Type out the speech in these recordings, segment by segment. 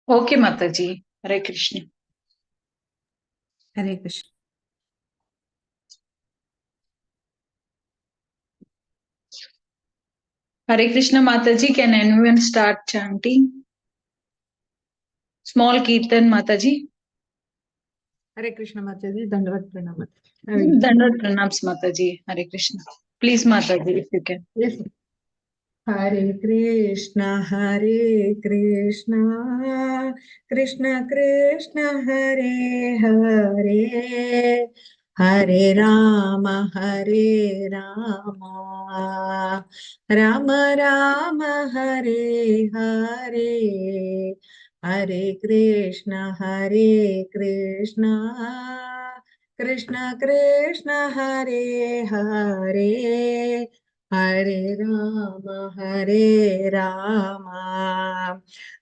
Okay, Mataji. Hare Krishna. Hare Krishna. Hare Krishna, Mataji. Can anyone start chanting? Small Kirtan, Mataji. Hare Krishna Mataji, Dandavat Pranam. Dandavat Pranams, Mataji. Hare Krishna. Please, Mataji, if you can. Yes. Hare Krishna, Krishna Krishna, Hare Hare, Hare Rama, Rama Rama, Hare Hare, Hare Krishna, Krishna Krishna, Hare Hare, Hare Rama,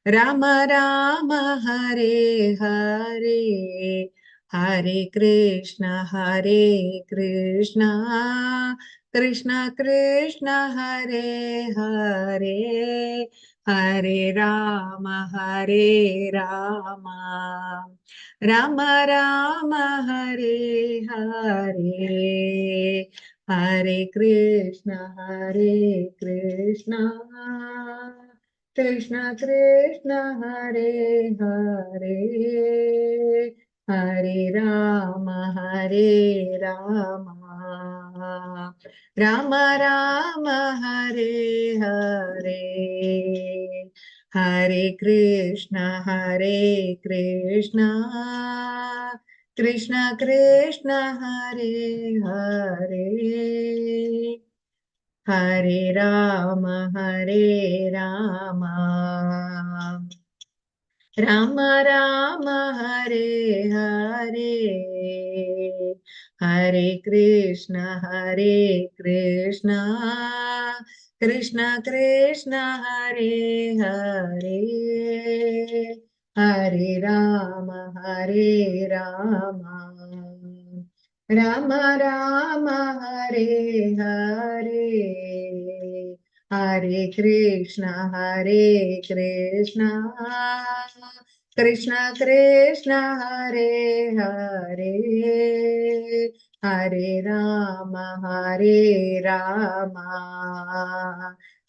Rama Rama, Hare Hare, Hare Krishna, Krishna Krishna, Hare Hare, Hare Rama, Rama Rama, Hare Hare, Hare Krishna, Krishna Krishna, Hare Hare, Hare Rama, Rama Rama, Hare Hare, Hare Krishna, Krishna Krishna, Hare Hare, Hare Rama, Rama Rama, Hare Hare, Hare Krishna, Krishna Krishna, Hare Hare, Hare Rama, Rama Rama, Hare Hare, Hare Krishna, Krishna Krishna, Hare Hare, Hare Rama,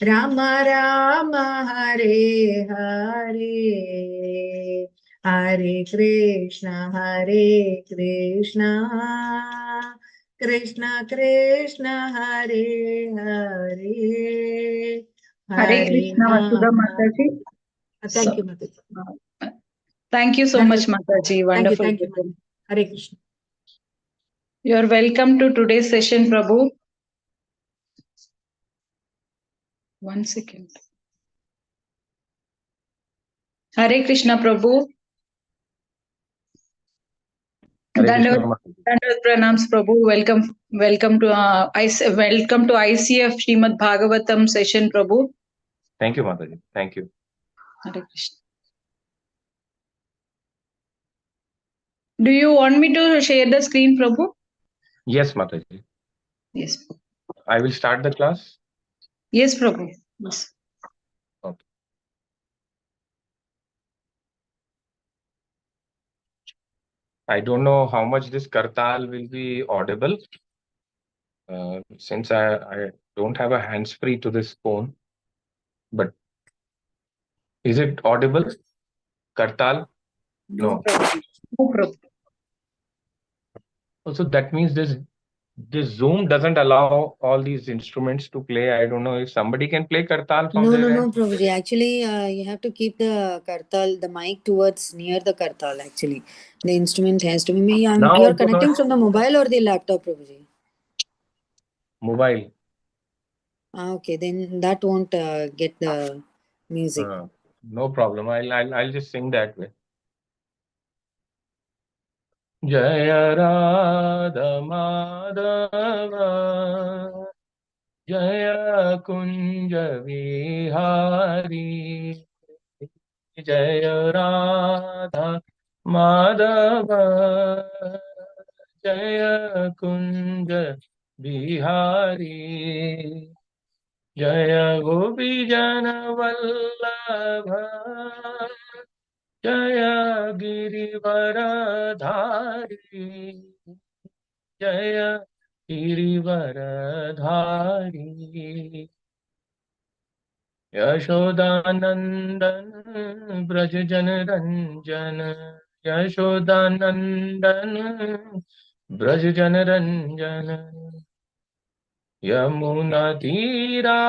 Rama Rama, Hare Hare, Hare Krishna, Krishna Krishna, Hare Hare, Hare Krishna, Vasudha Mataji. Thank you, Mataji. Thank you so much, Mataji. Wonderful. Thank you, Mataji. Hare Krishna. You are welcome to today's session, Prabhu. One second. Hare Krishna, Prabhu. Dandavat Pranams, Prabhu. Welcome to ICF Srimad Bhagavatam session, Prabhu. Thank you, Mataji. Thank you. Hare Krishna. Do you want me to share the screen, Prabhu? Yes, Mataji. Yes. I will start the class. Yes, Prabhu. Yes. Okay. I don't know how much this kartal will be audible, since I don't have a hands-free to this phone. But is it audible? Kartal? No. No problem. Also, that means this Zoom doesn't allow all these instruments to play. I don't know if somebody can play kartal from there. No, Prabhuji. Actually, you have to keep the kartal, the mic towards near the kartal. Actually, the instrument has to be. You are connecting from the mobile or the laptop, Prabhuji? Mobile. Okay, then that won't get the music. No problem. I'll just sing that way. Jaya Radha Madhava Jaya Kunja Vihari Jaya Radha Madhava Jaya Kunja Vihari Jaya Gopi Jana Vallabha Jaya Girivaradhari, Jaya Girivaradhari, Yashodanandan Braj Janaranjan, Yashodanandan Braj Janaranjan, Yamuna Tira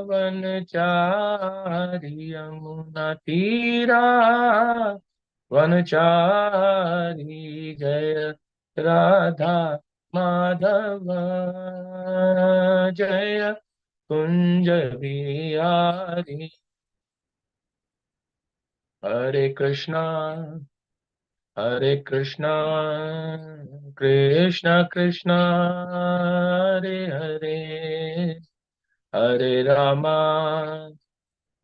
Vanachari, Yamuna Tira Vanachari, Jaya Radha Madhava, Jaya Kunja Vihari. Hare Krishna, Hare Krishna, Krishna Krishna, Hare Hare, Hare Rama,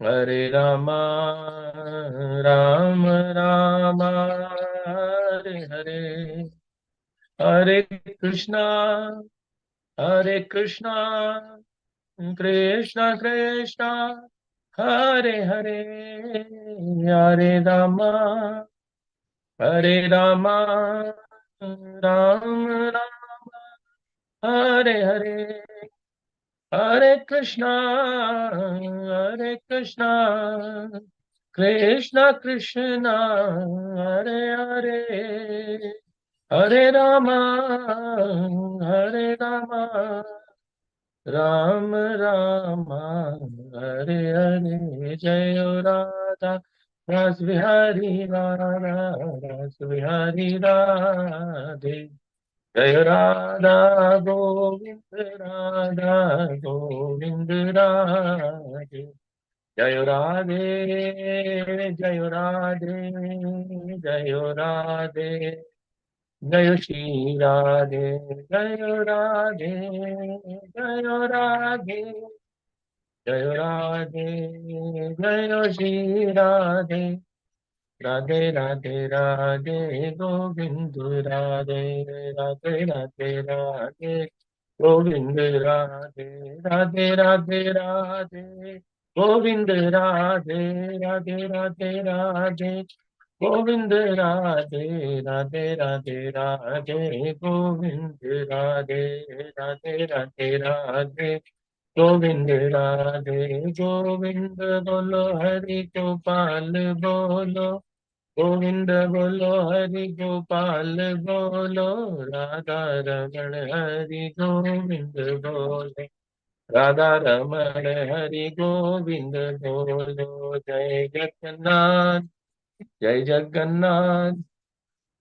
Hare Rama, Rama Rama, Hare Hare, Hare Krishna, Hare Krishna, Krishna Krishna, Hare Hare, Hare Rama, Hare Rama, Ram Rama, Hare Hare, Hare Krishna, Hare Krishna, Krishna Krishna, Hare Hare, Hare Rama, Hare Rama, Ram Rama, Hare Hare, Jaya Radha, Ras Vihari Radha, Ras Vihari Radhe, Jaya Radha, Govind Radha, Govind Radhe, Jaya Radhe, Jaya Radhe, Jaya Radhe, Jaya Shri Radhe, Jaya Radhe, Jaya Radhe, Jaya Radhe, Jaya Shri Radhe, Radhe Radhe Radhe, Govind Radhe, Radhe Radhe Radhe, Govind Radhe, Radhe Radhe Radhe, Govind Radhe, Radhe Radhe Radhe, Govind Radhe, Radhe Radhe Radhe, Govind Radhe, Radhe Radhe Radhe, Govind Radhe, Govind bolo Hari Gopal bolo, Govind bolo Hari Gopal bolo, Radha Raman Hari Govind bolo, Radha Raman Hari Govind bolo, Jai Jagannath, Jai Jagannath,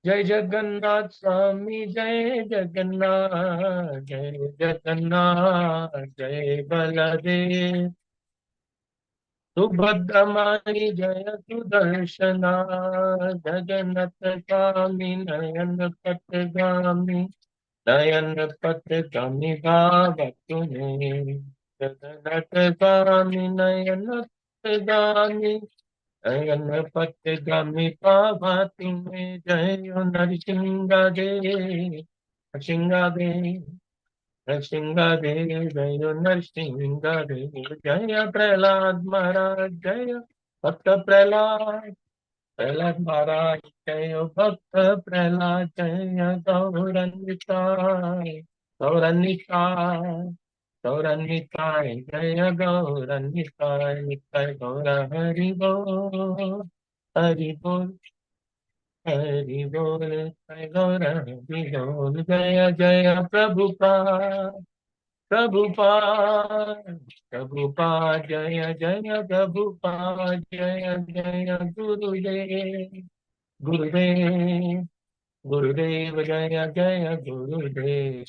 Jai Jagannath Swami, Jai Jagannath, Jai Jagannath, Jai Baladev, Subhadramani Jaya Sudarshana, Jagannath Swami, Nayan Patagami, Nayan Patagami Baba Tune, Jagannath Swami, Nayan Patagami, Nayan Patagami Baba Tune, Jaya Narsingha Dev, Narsingha Dev, Narsingha Dev, Jaya Narsingha Dev, Jaya Prahlad Maharaj, Jaya Bhakta Prahlad, Prahlad Maharaj, Jaya Bhakta Prahlad, Jaya Gauranitai, Gauranitai, Gauranitai, Jaya Gauranitai, Nitai Gaura Hari Bol, Hari Bol, Hari Bol, Nitai Gaura Hari Bol, Jaya Jaya Prabhupada, Prabhupada, Prabhupada, Jaya Jaya Prabhupada, Jaya Jaya Gurudev, Gurudev, Gurudev, Jaya Jaya Gurudev.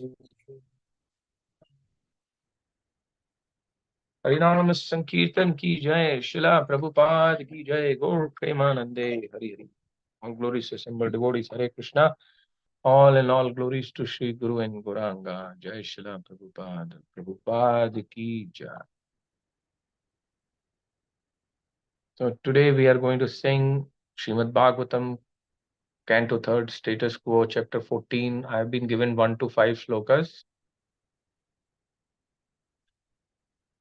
Harinam Sankirtan ki Jai, Shila Prabhupada ki Jai, Gaur Premanande, Hari Hari. All glories to assembled devotees, Hare Krishna. All and all glories to Sri Guru and Gauranga. Jai Shila Prabhupada, Prabhupada ki Jai. So today we are going to sing Srimad Bhagavatam, Canto 3rd, Status Quo, Chapter 14. I have been given 1 to 5 slokas.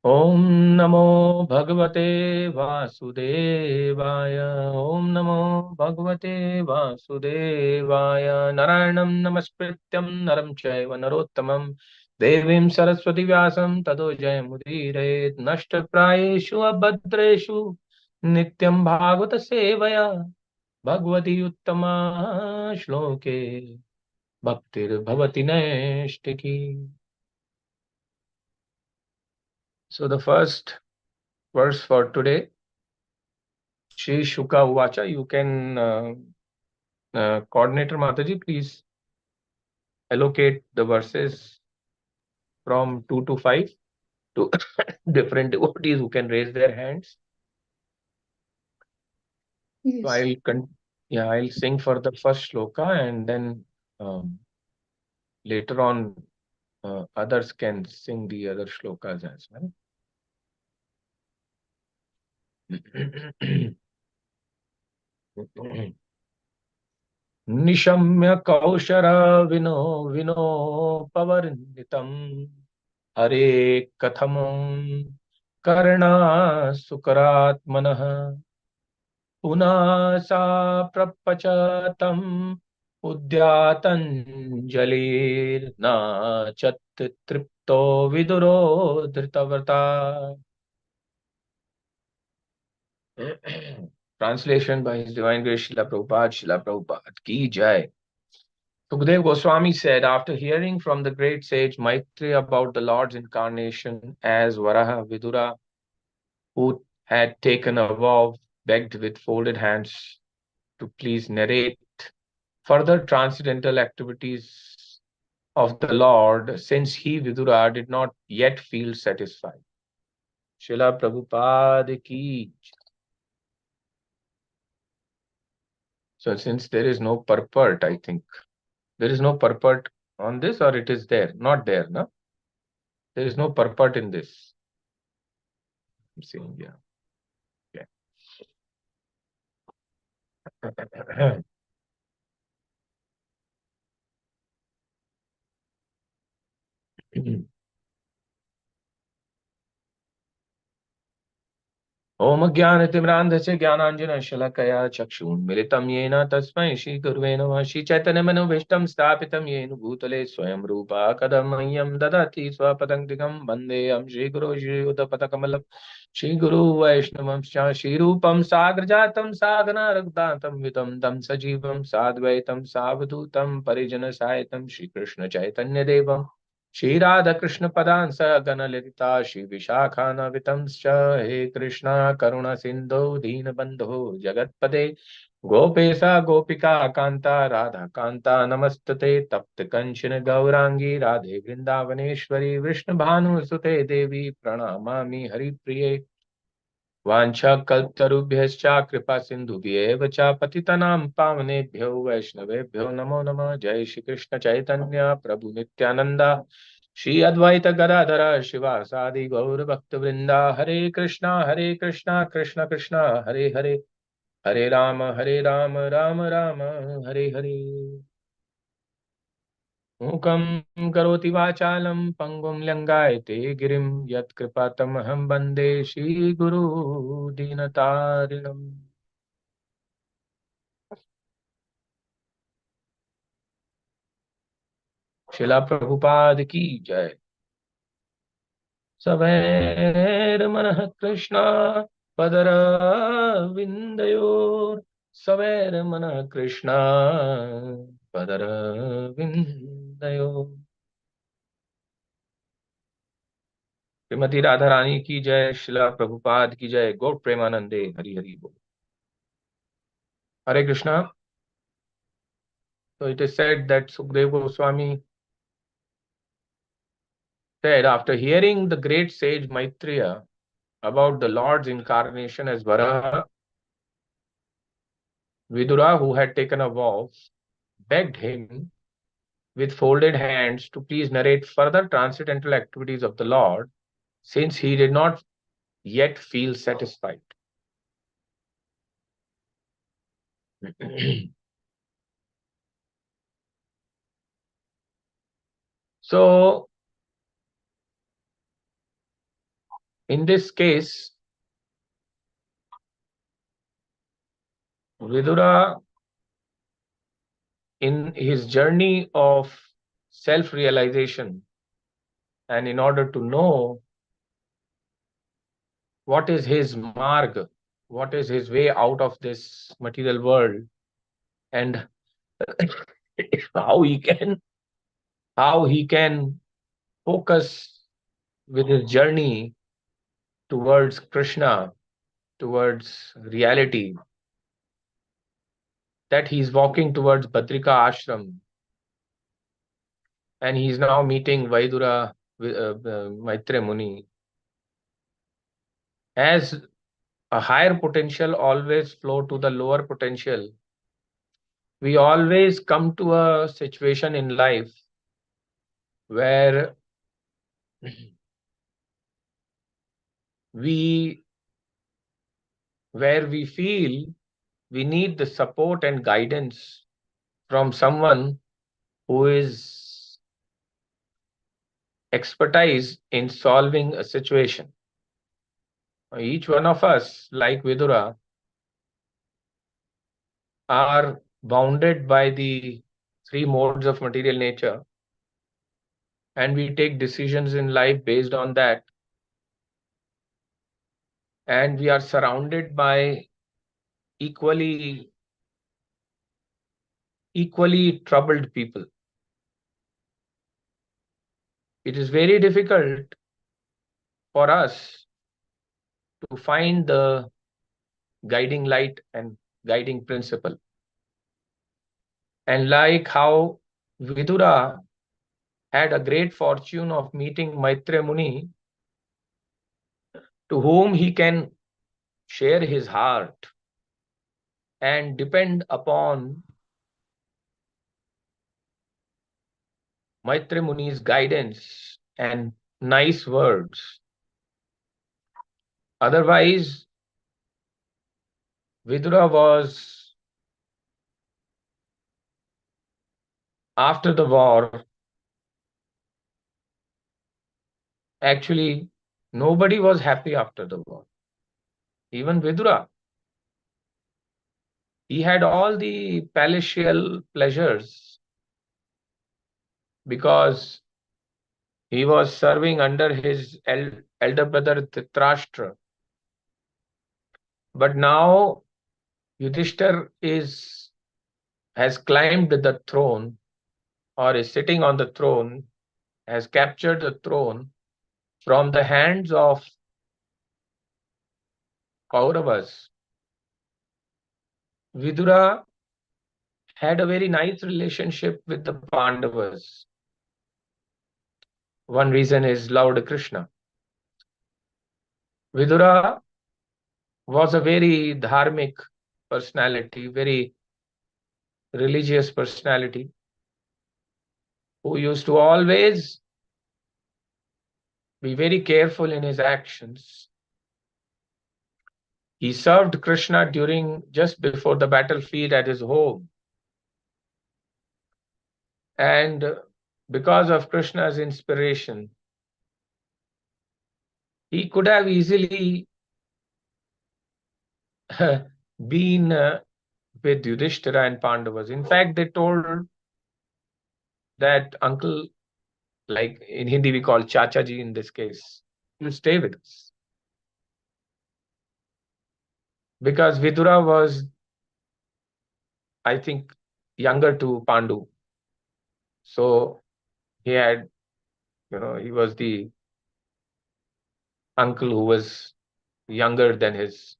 Om Namo Bhagavate Vasudevaya. Om Namo Bhagavate Vasudevaya. Narayanam Namaskrityam Naram Chaiva Narottamam Devim Saraswati Vyasam Tado Jayamudire Nashtaprayeshu Abhadreshu Nityam Bhagavata Sevaya Bhagavati Uttama Shloke Bhaktir Bhavati Naishtiki. So the first verse for today, Shri Shuka Uvacha. You can, coordinator Mataji, please allocate the verses from 2 to 5 to different devotees who can raise their hands. So Yes. I'll sing for the first shloka, and then later on others can sing the other shlokas as well. निशम्य kosher विनो विनो पवर्णितम हरे कथम कर्णा सुकरात्मनः पुनः सा प्रपच तम उद्यातंजलिर्न cat तृप्तो विदुरो धृतव्रता. Translation by His Divine Grace Srila Prabhupada. Srila Prabhupada ki jai. Sukadeva Goswami said, after hearing from the great sage Maitreya about the Lord's incarnation as Varaha, Vidura, who had taken a vow, begged with folded hands to please narrate further transcendental activities of the Lord, since he, Vidura, did not yet feel satisfied. Srila Prabhupada ki. So since there is no purport, I think, there is no purport on this, or it is there? Not there, no? There is no purport in this. I'm saying, yeah. Okay. ओम ज्ञानतिम्रान्धस्य ज्ञानाञ्जनशलाकया चक्षुन्मिलितं येन तस्मै श्रीगुरुवे नमः. श्रीचैतन्यमनोभीष्टं स्थापितं येन भूतले स्वयं रूपा कदा मह्यं ददाति स्वपदं वन्देऽहं श्रीगुरो श्रीयुतपदकमलं श्रीगुरु वैष्णवंश्च श्रीरूपं साग्रजातं साधना रघुदातं वितं तं सजीवं साद्वैतं सावधूतं परिजनसाहितं Shrikrishna चैतन्यदेवं Shri Radha Krishna Padansa Ganalita Shri Vishakha Vitamscha He Krishna Karuna Sindhu Deen Bandhu Jagatpade Gopesa Gopika Kanta Radha Kanta Namastate Tapt Kanchana Gaurangi Radhe Vrindavaneshwari Vishnu Bhanu Sute Devi Pranamami Hari Priye वाञ्छाकल्पतरुभ्यश्च कृपा सिन्धुभ्येव च पतितानां पावनेभ्यो वैष्णवेभ्यो नमो नमः. जय श्री कृष्ण चैतन्य प्रभु नित्यानंद श्री अद्वैत गदाधर शिवासादि गौर भक्त वृंदा. हरे कृष्णा कृष्ण कृष्ण हरे हरे, हरे राम राम राम हरे हरे. मूकं करोति वाचालं पंगुं लंघयते गिरिं यत्कृपातमहं वन्दे श्रीगुरु दीनतारिणम्. शिला प्रभुपाद की जय. सवैर मनः कृष्णा पदरविन्दयोर् सवैर मनः कृष्णा पदरविन्दयोर्. श्रीमती राधा रानी की जय. शिला प्रभुपाद की जय. गौर प्रेमानंदे हरि हरि बोल. Hare Krishna. So it is said that Sukadeva Goswami said, after hearing the great sage Maitreya about the Lord's incarnation as Varaha, Vidura, who had taken a vow, begged him with folded hands to please narrate further transcendental activities of the Lord, since he did not yet feel satisfied. So, in this case, Vidura, in his journey of self-realization, and in order to know what is his marg, what is his way out of this material world, and how he can focus with his journey towards Krishna, towards reality, that he's walking towards Badrika ashram, and he's now meeting Vaidura Maitre Muni. As a higher potential always flow to the lower potential, we always come to a situation in life where we feel we need the support and guidance from someone who is expertise in solving a situation. Each one of us, like Vidura, are bounded by the three modes of material nature, and we take decisions in life based on that, and we are surrounded by equally troubled people. It is very difficult for us to find the guiding light and guiding principle. And like how Vidura had a great fortune of meeting Maitreya Muni, to whom he can share his heart and depend upon Maitreya Muni's guidance and nice words. Otherwise, Vidura was, after the war, actually, nobody was happy after the war. Even Vidura. He had all the palatial pleasures because he was serving under his elder brother Dhritarashtra. But now Yudhishthir has climbed the throne, or is sitting on the throne, has captured the throne from the hands of Kauravas. Vidura had a very nice relationship with the Pandavas. One reason is Lord Krishna. Vidura was a very dharmic personality, very religious personality, who used to always be very careful in his actions. He served Krishna just before the battlefield at his home. And because of Krishna's inspiration, he could have easily been with Yudhishthira and Pandavas. In fact, they told that uncle, like in Hindi we call Chacha ji in this case, you stay with us. Because Vidura was, I think, younger to Pandu. So he had, he was the uncle who was younger than his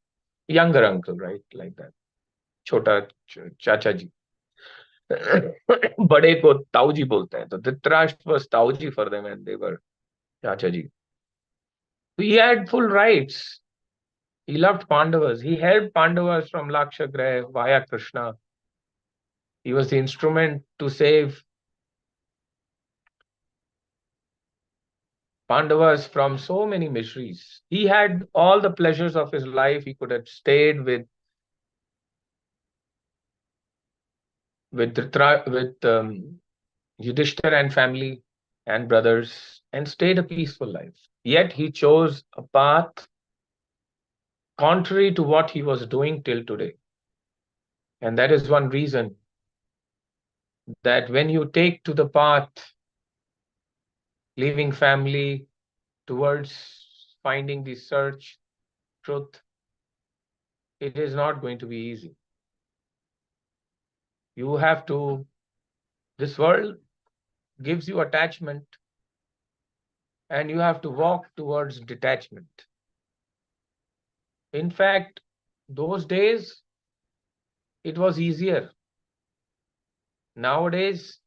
younger uncle, right? Like that. Chota Chacha ji. बड़े को ताऊजी बोलते हैं, तो Dhritarashtra was ताऊजी for them and they were Chacha ji. He had full rights. He loved Pandavas. He helped Pandavas from Lakshagraha via Krishna. He was the instrument to save Pandavas from so many miseries. He had all the pleasures of his life. He could have stayed with Yudhishthira and family and brothers and stayed a peaceful life. Yet he chose a path contrary to what he was doing till today. And that is one reason that when you take to the path, leaving family towards finding the search, truth, it is not going to be easy. You have to, this world gives you attachment, and you have to walk towards detachment. In fact, those days, it was easier. Nowadays,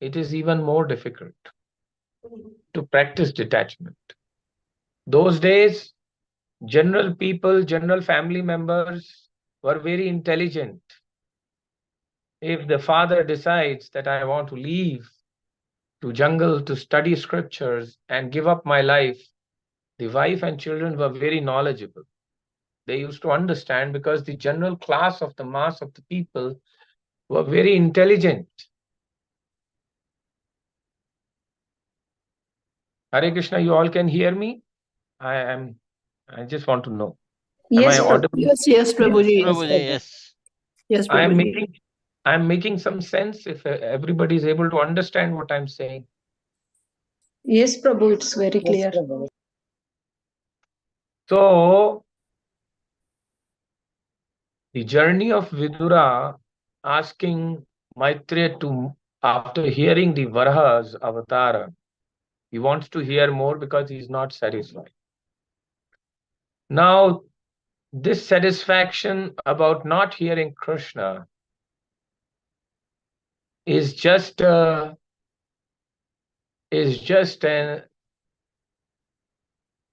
it is even more difficult to practice detachment. Those days, general people, general family members were very intelligent. If the father decides that I want to leave to jungle to study scriptures and give up my life, the wife and children were very knowledgeable. They used to understand because the general class of the mass of the people were very intelligent. Hare Krishna, you all can hear me? I just want to know. Am I Yes, Prabhu. audible? Yes, Prabhuji. Prabhuji, yes. Yes, I am Prabhuji. making some sense if everybody is able to understand what I'm saying. Yes, Prabhu, it's very Yes, clear. Prabhu. So, the journey of Vidura asking Maitreya to, after hearing the Varaha's avatar, he wants to hear more because he's not satisfied. Now, this satisfaction about not hearing Krishna is just a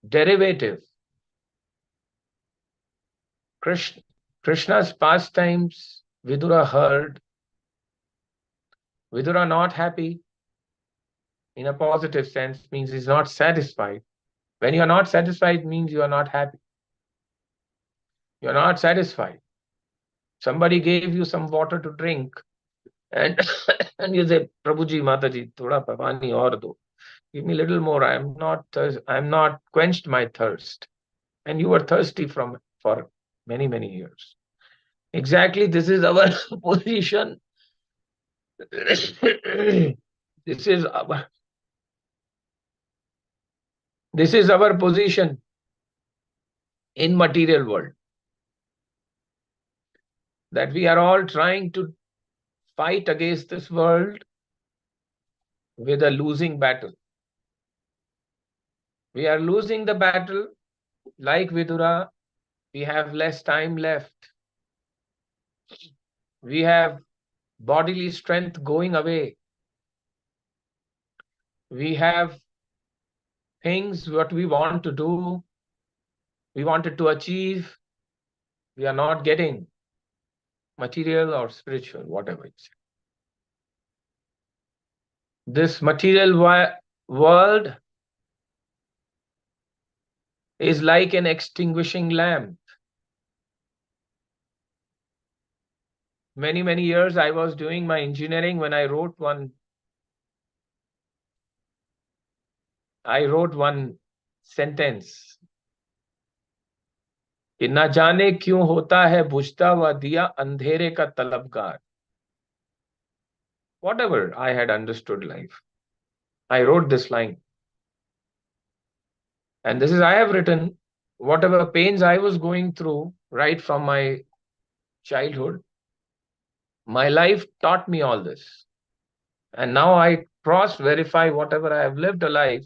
derivative. Krishna's pastimes, Vidura heard. Vidura not happy in a positive sense means he's not satisfied. When you are not satisfied means you are not happy. You are not satisfied. Somebody gave you some water to drink and, and you say, Prabhuji, Mataji, thoda pani aur do. Give me a little more. I'm not quenched my thirst. And you were thirsty for many, many years. Exactly, this is our position. This is our position in material world. That we are all trying to fight against this world with a losing battle. We are losing the battle. Like Vidura, we have less time left. We have bodily strength going away. We have things what we want to do, we wanted to achieve, we are not getting, material or spiritual, whatever it's. This material world is like an extinguishing lamp. Many, many years I was doing my engineering when I wrote one sentence कि न जाने क्यों होता है बुझता हुआ दिया अंधेरे का तलबगार. Whatever I had understood life, I wrote this line. And this is, I have written whatever pains I was going through right from my childhood. My life taught me all this. And now I cross-verify whatever I have lived a life.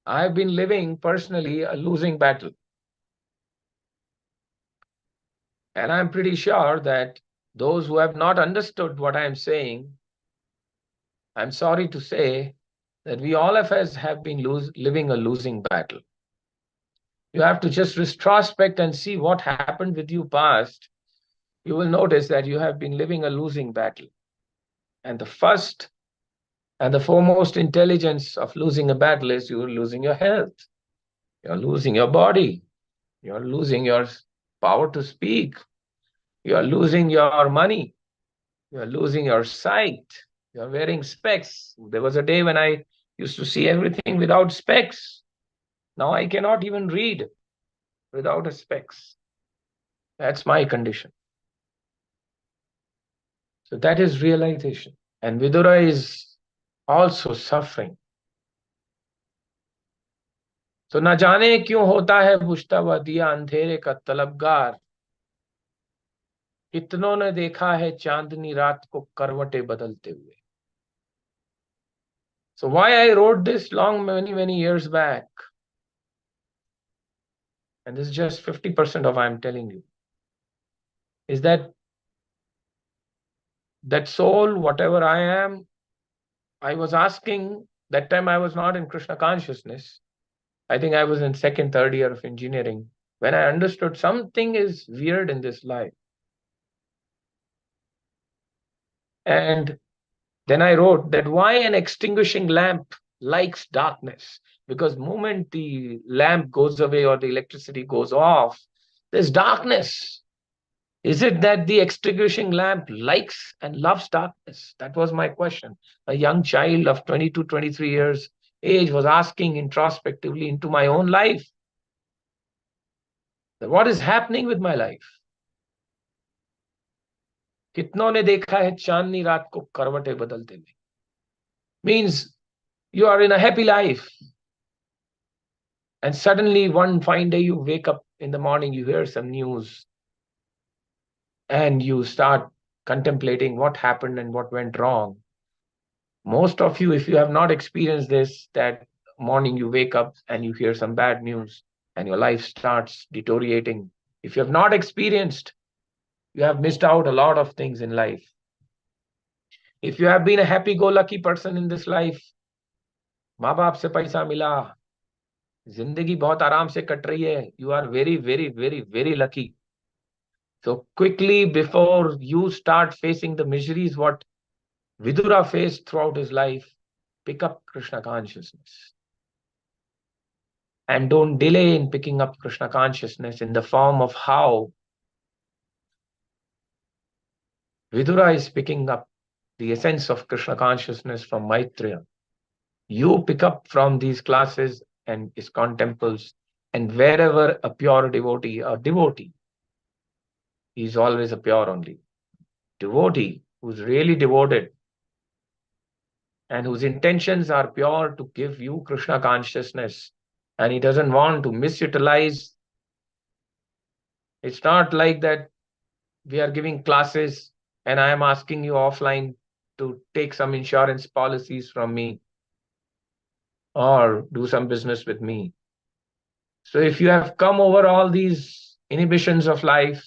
I have been living personally a losing battle. And I'm pretty sure that those who have not understood what I am saying, I'm sorry to say that we all of us have been living a losing battle. You have to just retrospect and see what happened with you past. You will notice that you have been living a losing battle. And the first and the foremost intelligence of losing a battle is you're losing your health. You're losing your body. You're losing your power to speak. You're losing your money. You're losing your sight. You're wearing specs. There was a day when I used to see everything without specs. Now I cannot even read without a specs. That's my condition. So that is realization. And Vidura is also suffering. तो न जाने क्यों होता है बुझता हुआ दिया अंधेरे का तलबगार, कितनों ने देखा है चांदनी रात को करवटें बदलते हुए. So why I wrote this many years back, and this is just 50% of what I'm telling you, is that soul, whatever I am, I was asking, that time I was not in Krishna consciousness. I think I was in second, third year of engineering, when I understood something is weird in this life. And then I wrote that why an extinguishing lamp likes darkness, because moment the lamp goes away or the electricity goes off, there's darkness. Is it that the extinguishing lamp likes and loves darkness? That was my question. A young child of 22, 23 years age was asking introspectively into my own life. What is happening with my life? कितनों ने देखा है चांदनी रात को करवटें बदलते हुए. Means you are in a happy life, and suddenly one fine day you wake up in the morning, you hear some news, and you start contemplating what happened and what went wrong. Most of you, if you have not experienced this, that morning you wake up and you hear some bad news and your life starts deteriorating. If you have not experienced, you have missed out a lot of things in life. If you have been a happy-go-lucky person in this life, माँ बाप से पैसा मिला, जिंदगी बहुत आराम से cut रही है, you are very, very, very, very lucky. So quickly, before you start facing the miseries what Vidura faced throughout his life, pick up Krishna consciousness. And don't delay in picking up Krishna consciousness in the form of how Vidura is picking up the essence of Krishna consciousness from Maitreya. You pick up from these classes and ISKCON temples, and wherever a pure devotee, he is always a pure only. Devotee who's really devoted and whose intentions are pure to give you Krishna consciousness, and he doesn't want to misutilize. It's not like that we are giving classes and I am asking you offline to take some insurance policies from me or do some business with me. So if you have come over all these inhibitions of life,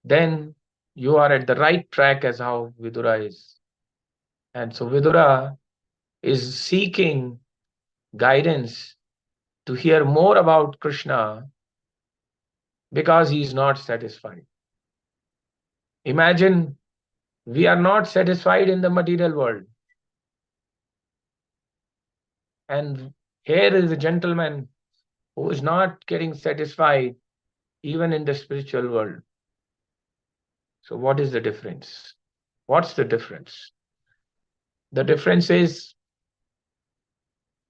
then you are at the right track as how Vidura is. And so Vidura is seeking guidance to hear more about Krishna because he is not satisfied. Imagine we are not satisfied in the material world. And here is a gentleman who is not getting satisfied even in the spiritual world. So what is the difference? What's the difference? The difference is,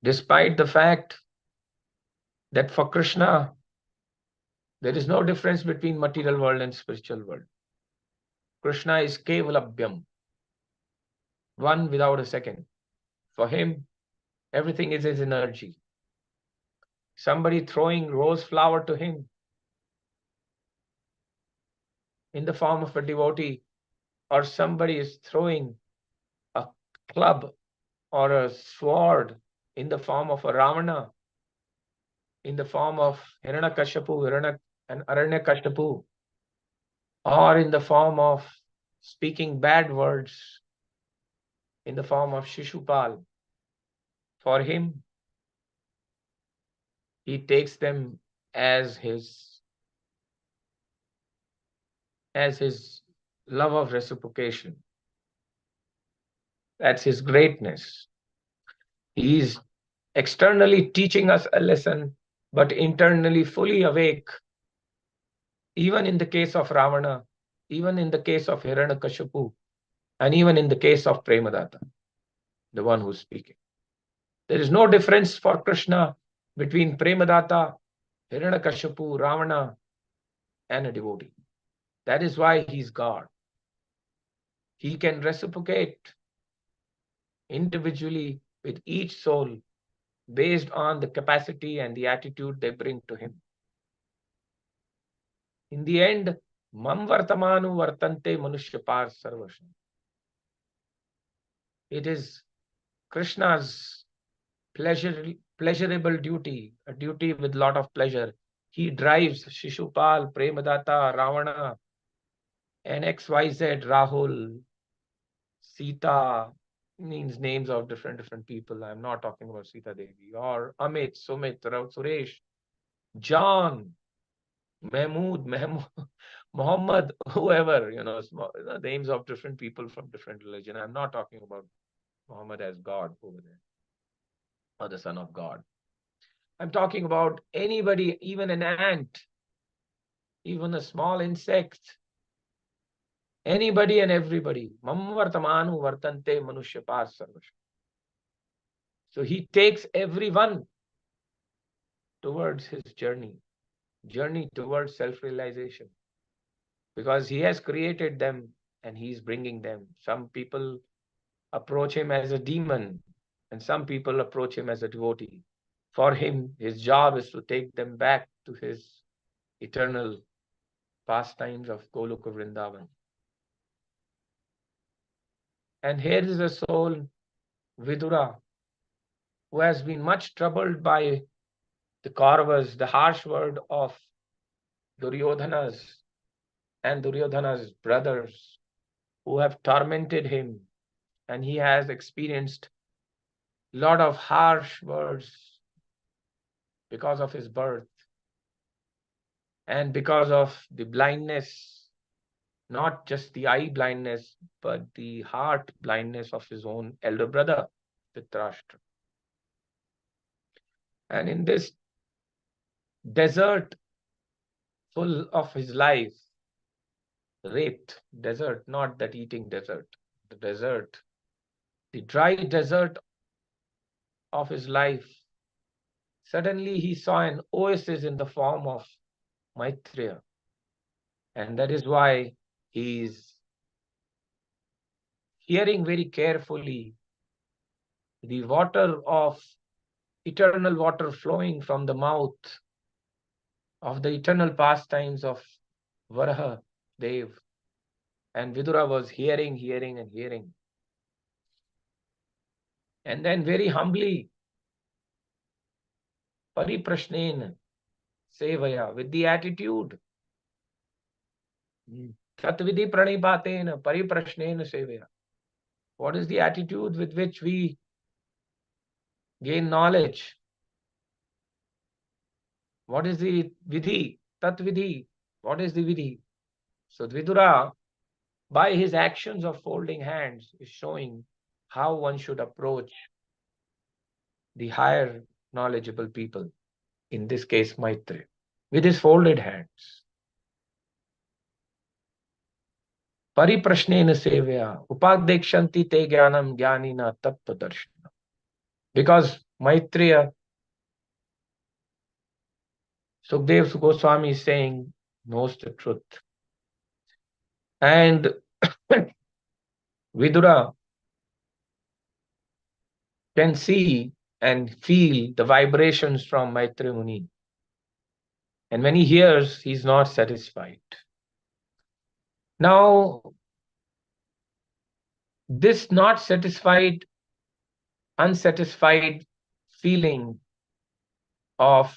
despite the fact that for Krishna, there is no difference between material world and spiritual world. Krishna is Kevalabhyam, one without a second. For him, everything is his energy. Somebody throwing rose flower to him in the form of a devotee, or somebody is throwing a club or a sword in the form of a Ravana, in the form of Hiranyakashipu and Aranyakashipu, or in the form of speaking bad words in the form of Shishupal. For him, he takes them as his love of reciprocation. That's his greatness. He is externally teaching us a lesson, but internally fully awake. Even in the case of Ravana, even in the case of Hiranyakashipu, and even in the case of Premadatta, the one who's speaking. There is no difference for Krishna between Premadatta, Hiranyakashipu, Ravana, and a devotee. That is why he's God. He can reciprocate individually with each soul based on the capacity and the attitude they bring to him. In the end, mam vartamanu vartante manushya sarvasha. It is Krishna's pleasurable duty, a duty with lot of pleasure. He drives Shishupal, Premadatta, Ravana, and XYZ, Rahul, Sita, means names of different people. I'm not talking about Sita Devi, or Amit, Sumit, Suresh, John, Mahmood, Muhammad, whoever, names of different people from different religion. I'm not talking about Muhammad as God over there, or the Son of God. I'm talking about anybody, even an ant, even a small insect, anybody and everybody. Mam vartamanu vartante manushya sarvasha. So he takes everyone towards his journey towards self-realization, because he has created them and he's bringing them. Some people approach him as a demon and some people approach him as a devotee. For him, his job is to take them back to his eternal pastimes of Goloka Vrindavan. And here is a soul, Vidura, who has been much troubled by the Kauravas, the harsh word of Duryodhana's and Duryodhana's brothers, who have tormented him, and he has experienced a lot of harsh words because of his birth and because of the blindness, not just the eye blindness, but the heart blindness of his own elder brother, Dhritarashtra. And in this desert full of his life, raped desert, not that eating desert, the desert, the dry desert of his life, suddenly he saw an oasis in the form of Maitreya. And that is why he is hearing very carefully the water of eternal water flowing from the mouth of the eternal pastimes of Varaha Dev. And Vidura was hearing. And then very humbly, Pariprashnena Sevaya, with the attitude, Satvidi Pranipatena Pariprashnena Sevaya. What is the attitude with which we gain knowledge? What is the vidhi? Tat vidhi. What is the vidhi? So Vidura, by his actions of folding hands, is showing how one should approach the higher knowledgeable people, in this case Maitreya, with his folded hands. Pariprashnena sevya upadekshanti te jnanam jnanina tattva darshana. Because Maitreya, Sukdev Goswami is saying, knows the truth. And Vidura can see and feel the vibrations from Maitreya Muni. And when he hears, he's not satisfied. Now, this not satisfied, unsatisfied feeling of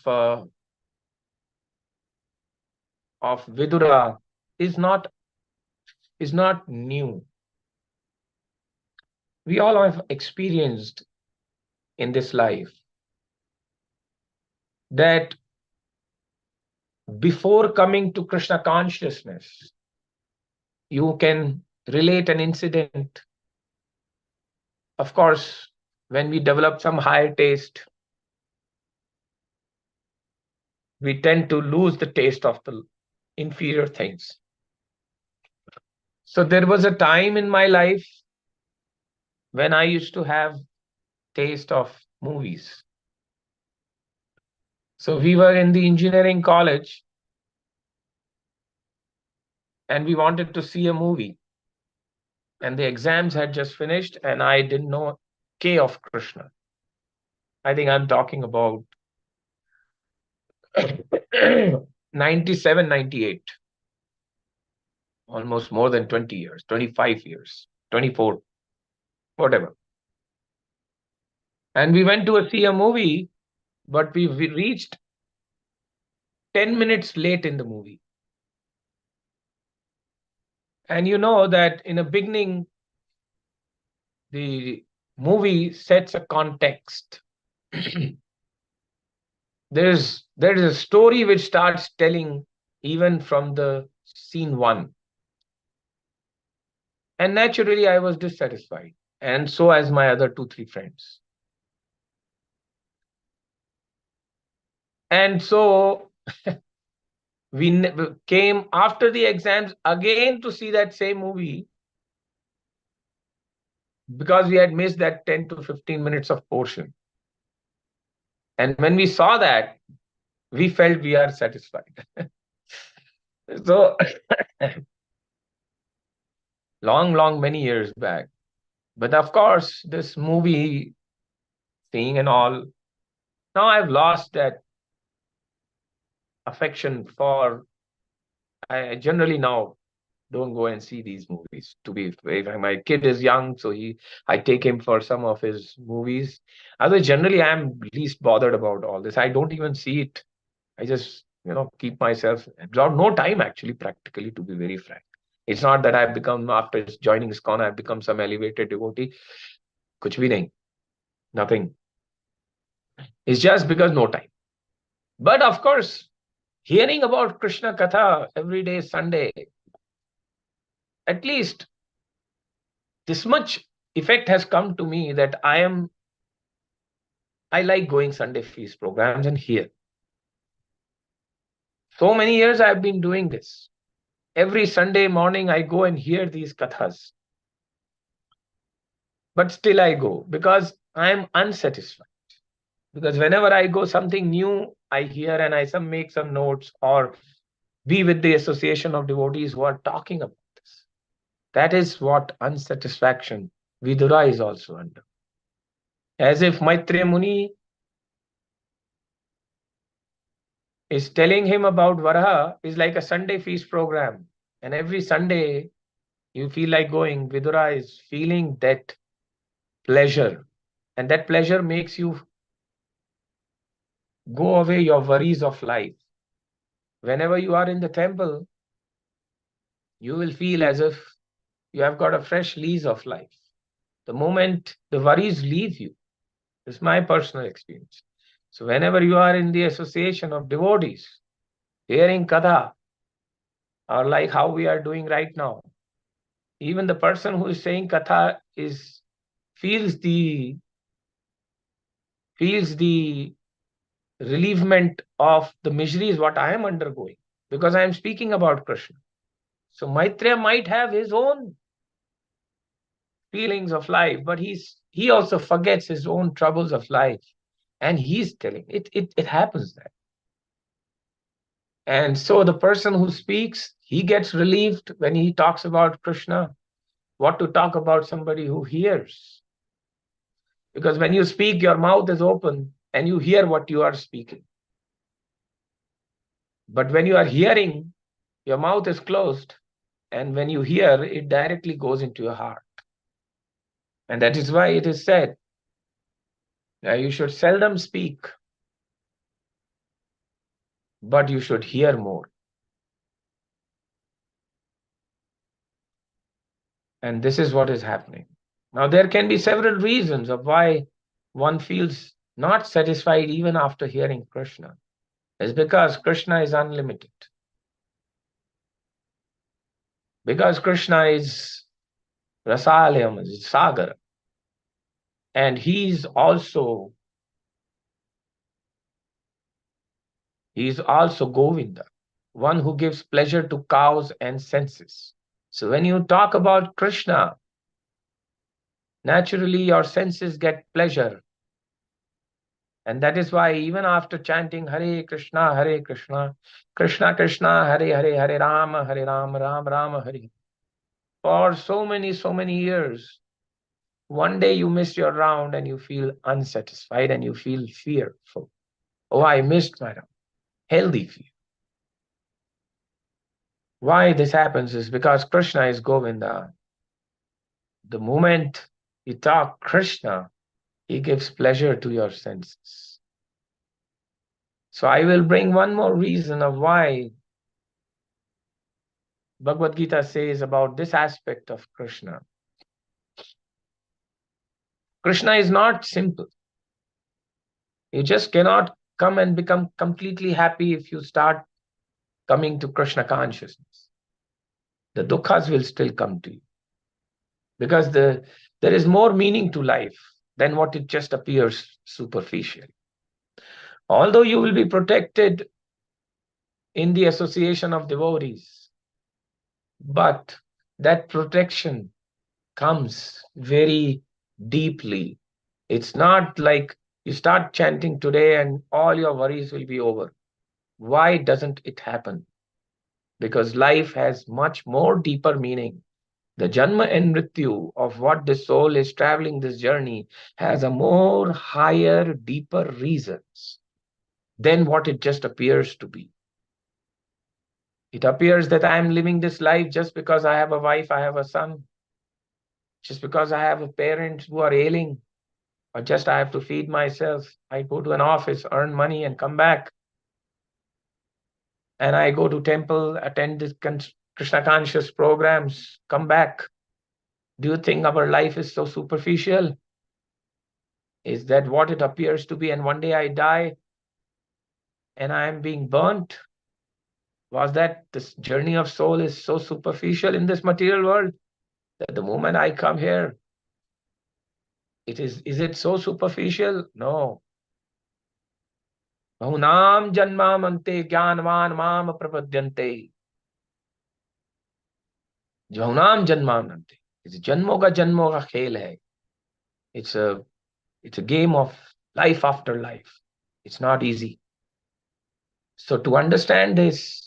Vidura is not new. We all have experienced in this life that before coming to Krishna consciousness, you can relate an incident. Of course, when we develop some higher taste, we tend to lose the taste of the inferior things. So there was a time in my life when I used to have taste of movies. So we were in the engineering college and we wanted to see a movie. And the exams had just finished and I didn't know K of Krishna. I think I'm talking about 97, 98. Almost more than 20 years, 25 years, 24, whatever. And we went to see a movie, but we reached 10 minutes late in the movie. And you know that in the beginning, the movie sets a context. there is a story which starts telling even from the scene one. And naturally, I was dissatisfied. And so as my other 2-3 friends. And so we came after the exams again to see that same movie because we had missed that 10 to 15 minutes of portion. And when we saw that, we felt we are satisfied. So many years back. But of course, this movie thing and all, now I've lost that affection for, I generally now don't go and see these movies. To be, if my kid is young, so I take him for some of his movies. Otherwise, generally, I'm least bothered about all this. I don't even see it. I just, keep myself absorbed. No time, actually, practically, to be very frank. It's not that I've become, after joining ISKCON, I've become some elevated devotee. Kuch bhi nahi. Nothing. It's just because no time. But of course, hearing about Krishna Katha every day, Sunday, at least this much effect has come to me that I like going Sunday feast programs and here. So many years I've been doing this. Every Sunday morning I go and hear these kathas. But still I go because I'm unsatisfied. Because whenever I go, something new I hear and I make some notes or be with the association of devotees who are talking about this. That is what unsatisfaction Vidura is also under. As if Maitreya Muni is telling him about Varaha is like a Sunday feast program. And every Sunday you feel like going. Vidura is feeling that pleasure. And that pleasure makes you go away your worries of life. Whenever you are in the temple, you will feel as if you have got a fresh lease of life. The moment the worries leave you, this is my personal experience. So whenever you are in the association of devotees, hearing Katha, or like how we are doing right now, even the person who is saying Katha feels the relievement of the miseries what I am undergoing because I am speaking about Krishna. So Maitreya might have his own feelings of life, but he also forgets his own troubles of life. And he's telling it happens that. And so the person who speaks, he gets relieved when he talks about Krishna. What to talk about somebody who hears? Because when you speak, your mouth is open and you hear what you are speaking. But when you are hearing, your mouth is closed. And when you hear, it directly goes into your heart. And that is why it is said that you should seldom speak, but you should hear more. And this is what is happening. Now, there can be several reasons of why one feels not satisfied even after hearing Krishna. It's because Krishna is unlimited. Because Krishna is Rasalayam, is Sagar. And he's also Govinda, one who gives pleasure to cows and senses. So when you talk about Krishna, naturally your senses get pleasure. And that is why even after chanting Hare Krishna, Krishna Krishna, Hare Hare, Hare Rama, Ram Rama, Hare, for so many years, one day you miss your round and you feel unsatisfied and you feel fearful. Oh, I missed my round. Healthy fear. Why this happens is because Krishna is Govinda. The moment you talk Krishna, he gives pleasure to your senses. So I will bring one more reason of why Bhagavad Gita says about this aspect of Krishna. Krishna is not simple. You just cannot come and become completely happy if you start coming to Krishna consciousness. The dukkhas will still come to you. Because there is more meaning to life than what it just appears superficially. Although you will be protected in the association of devotees, but that protection comes very deeply. It's not like you start chanting today and all your worries will be over. Why doesn't it happen? Because life has much more deeper meaning. The Janma and Mrityu of what the soul is traveling this journey has a more higher, deeper reasons than what it just appears to be. It appears that I am living this life just because I have a wife, I have a son, just because I have parents who are ailing, or just I have to feed myself. I go to an office, earn money and come back. And I go to temple, attend this Krishna conscious programs, come back. Do you think our life is so superficial? Is that what it appears to be? And one day I die and I am being burnt? Was that this journey of soul is so superficial in this material world that the moment I come here, is it so superficial? No. Bahunam janmam ante jnanvan mam prapadyante. Bahunam janmam ante. It's janmo ka khel hai. It's a game of life after life. It's not easy. So to understand this,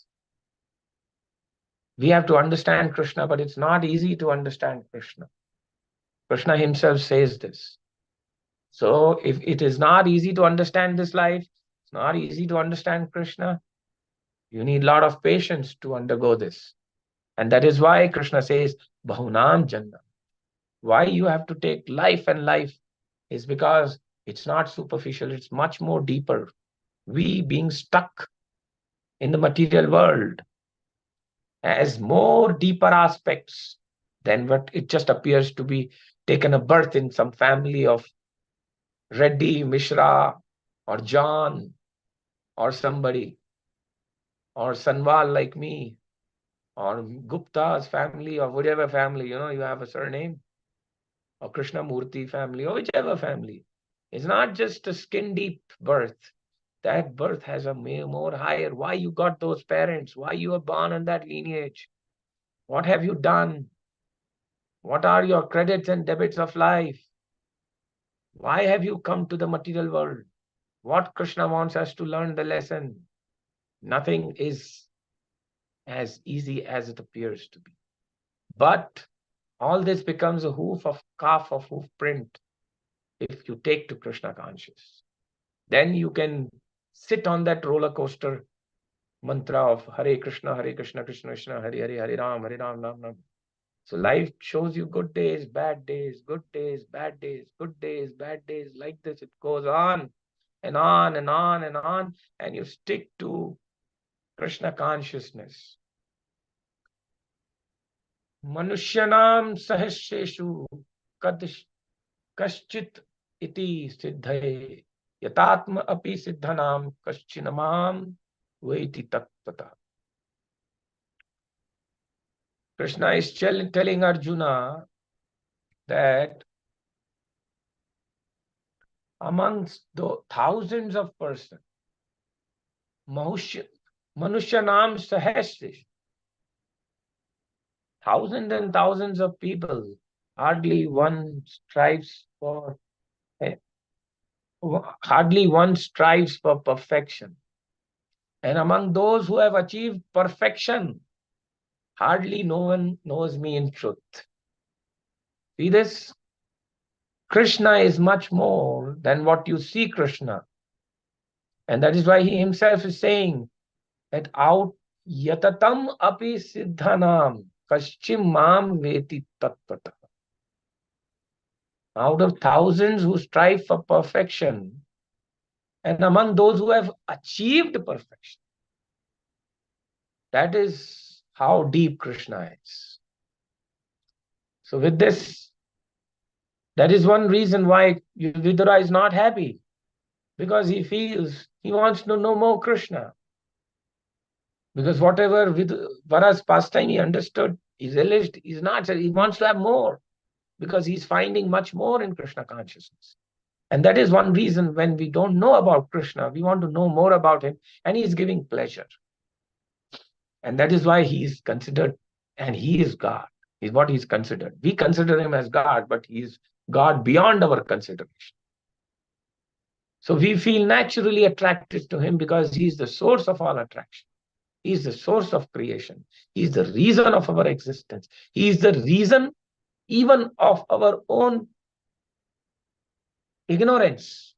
we have to understand Krishna, but it's not easy to understand Krishna. Krishna himself says this. So if it is not easy to understand this life, it's not easy to understand Krishna, you need a lot of patience to undergo this. And that is why Krishna says, Bahunam Janna. Why you have to take life and life is because it's not superficial, it's much more deeper. We being stuck in the material world has more deeper aspects than what it just appears to be taken a birth in some family of Reddy, Mishra, or John, or somebody, or Sanwal like me, or Gupta's family, or whatever family, you have a surname, or Krishnamurti family, or whichever family. It's not just a skin deep birth. That birth has a more higher. Why you got those parents? Why you were born in that lineage? What have you done? What are your credits and debits of life? Why have you come to the material world? What Krishna wants us to learn the lesson. Nothing is as easy as it appears to be. But all this becomes a calf of hoof print if you take to Krishna conscious. Then you can sit on that roller coaster mantra of Hare Krishna, Krishna Krishna, Hare Hare, Hare Ram, Ram Ram. So life shows you good days, bad days, good days, bad days, good days, bad days. Like this, it goes on and on and on and on. And you stick to Krishna consciousness. Manushyanam sahasreshu kaschit iti siddhaye yatatma api siddhanam kaschinamam vaiti tatvata. Krishna is telling Arjuna that amongst the thousands of persons, Manushyanam sahasreshu, thousands and thousands of people, hardly one strives for hardly one strives for perfection. And among those who have achieved perfection, hardly no one knows me in truth. See this? Krishna is much more than what you see Krishna. And that is why he himself is saying that out yatatam api siddhanam kaschim mam veti tattvata. Out of thousands who strive for perfection, and among those who have achieved perfection, that is how deep Krishna is. So with this, that is one reason why Vidura is not happy, because he feels he wants to know more Krishna. Because whatever with Vara's pastime he understood, he's realized he's not, he wants to have more, because he's finding much more in Krishna consciousness. And that is one reason when we don't know about Krishna, we want to know more about him, and he is giving pleasure. And that is why he is considered, and he is God, is what he is considered. We consider him as God, but he is God beyond our consideration. So we feel naturally attracted to him because he is the source of all attraction. He is the source of creation. He is the reason of our existence. He is the reason even of our own ignorance.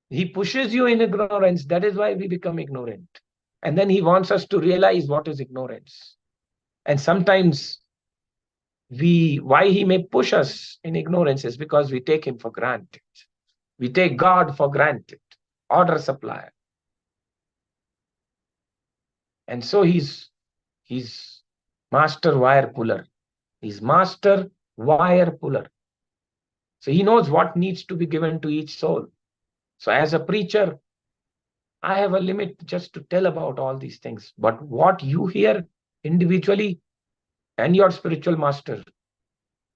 He pushes you in ignorance. That is why we become ignorant. And then he wants us to realize what is ignorance. And sometimes why he may push us in ignorance is because we take him for granted. We take God for granted, order supplier. And so he's master wire puller. He's master wire puller. So he knows what needs to be given to each soul. So as a preacher, I have a limit just to tell about all these things. But what you hear individually and your spiritual master,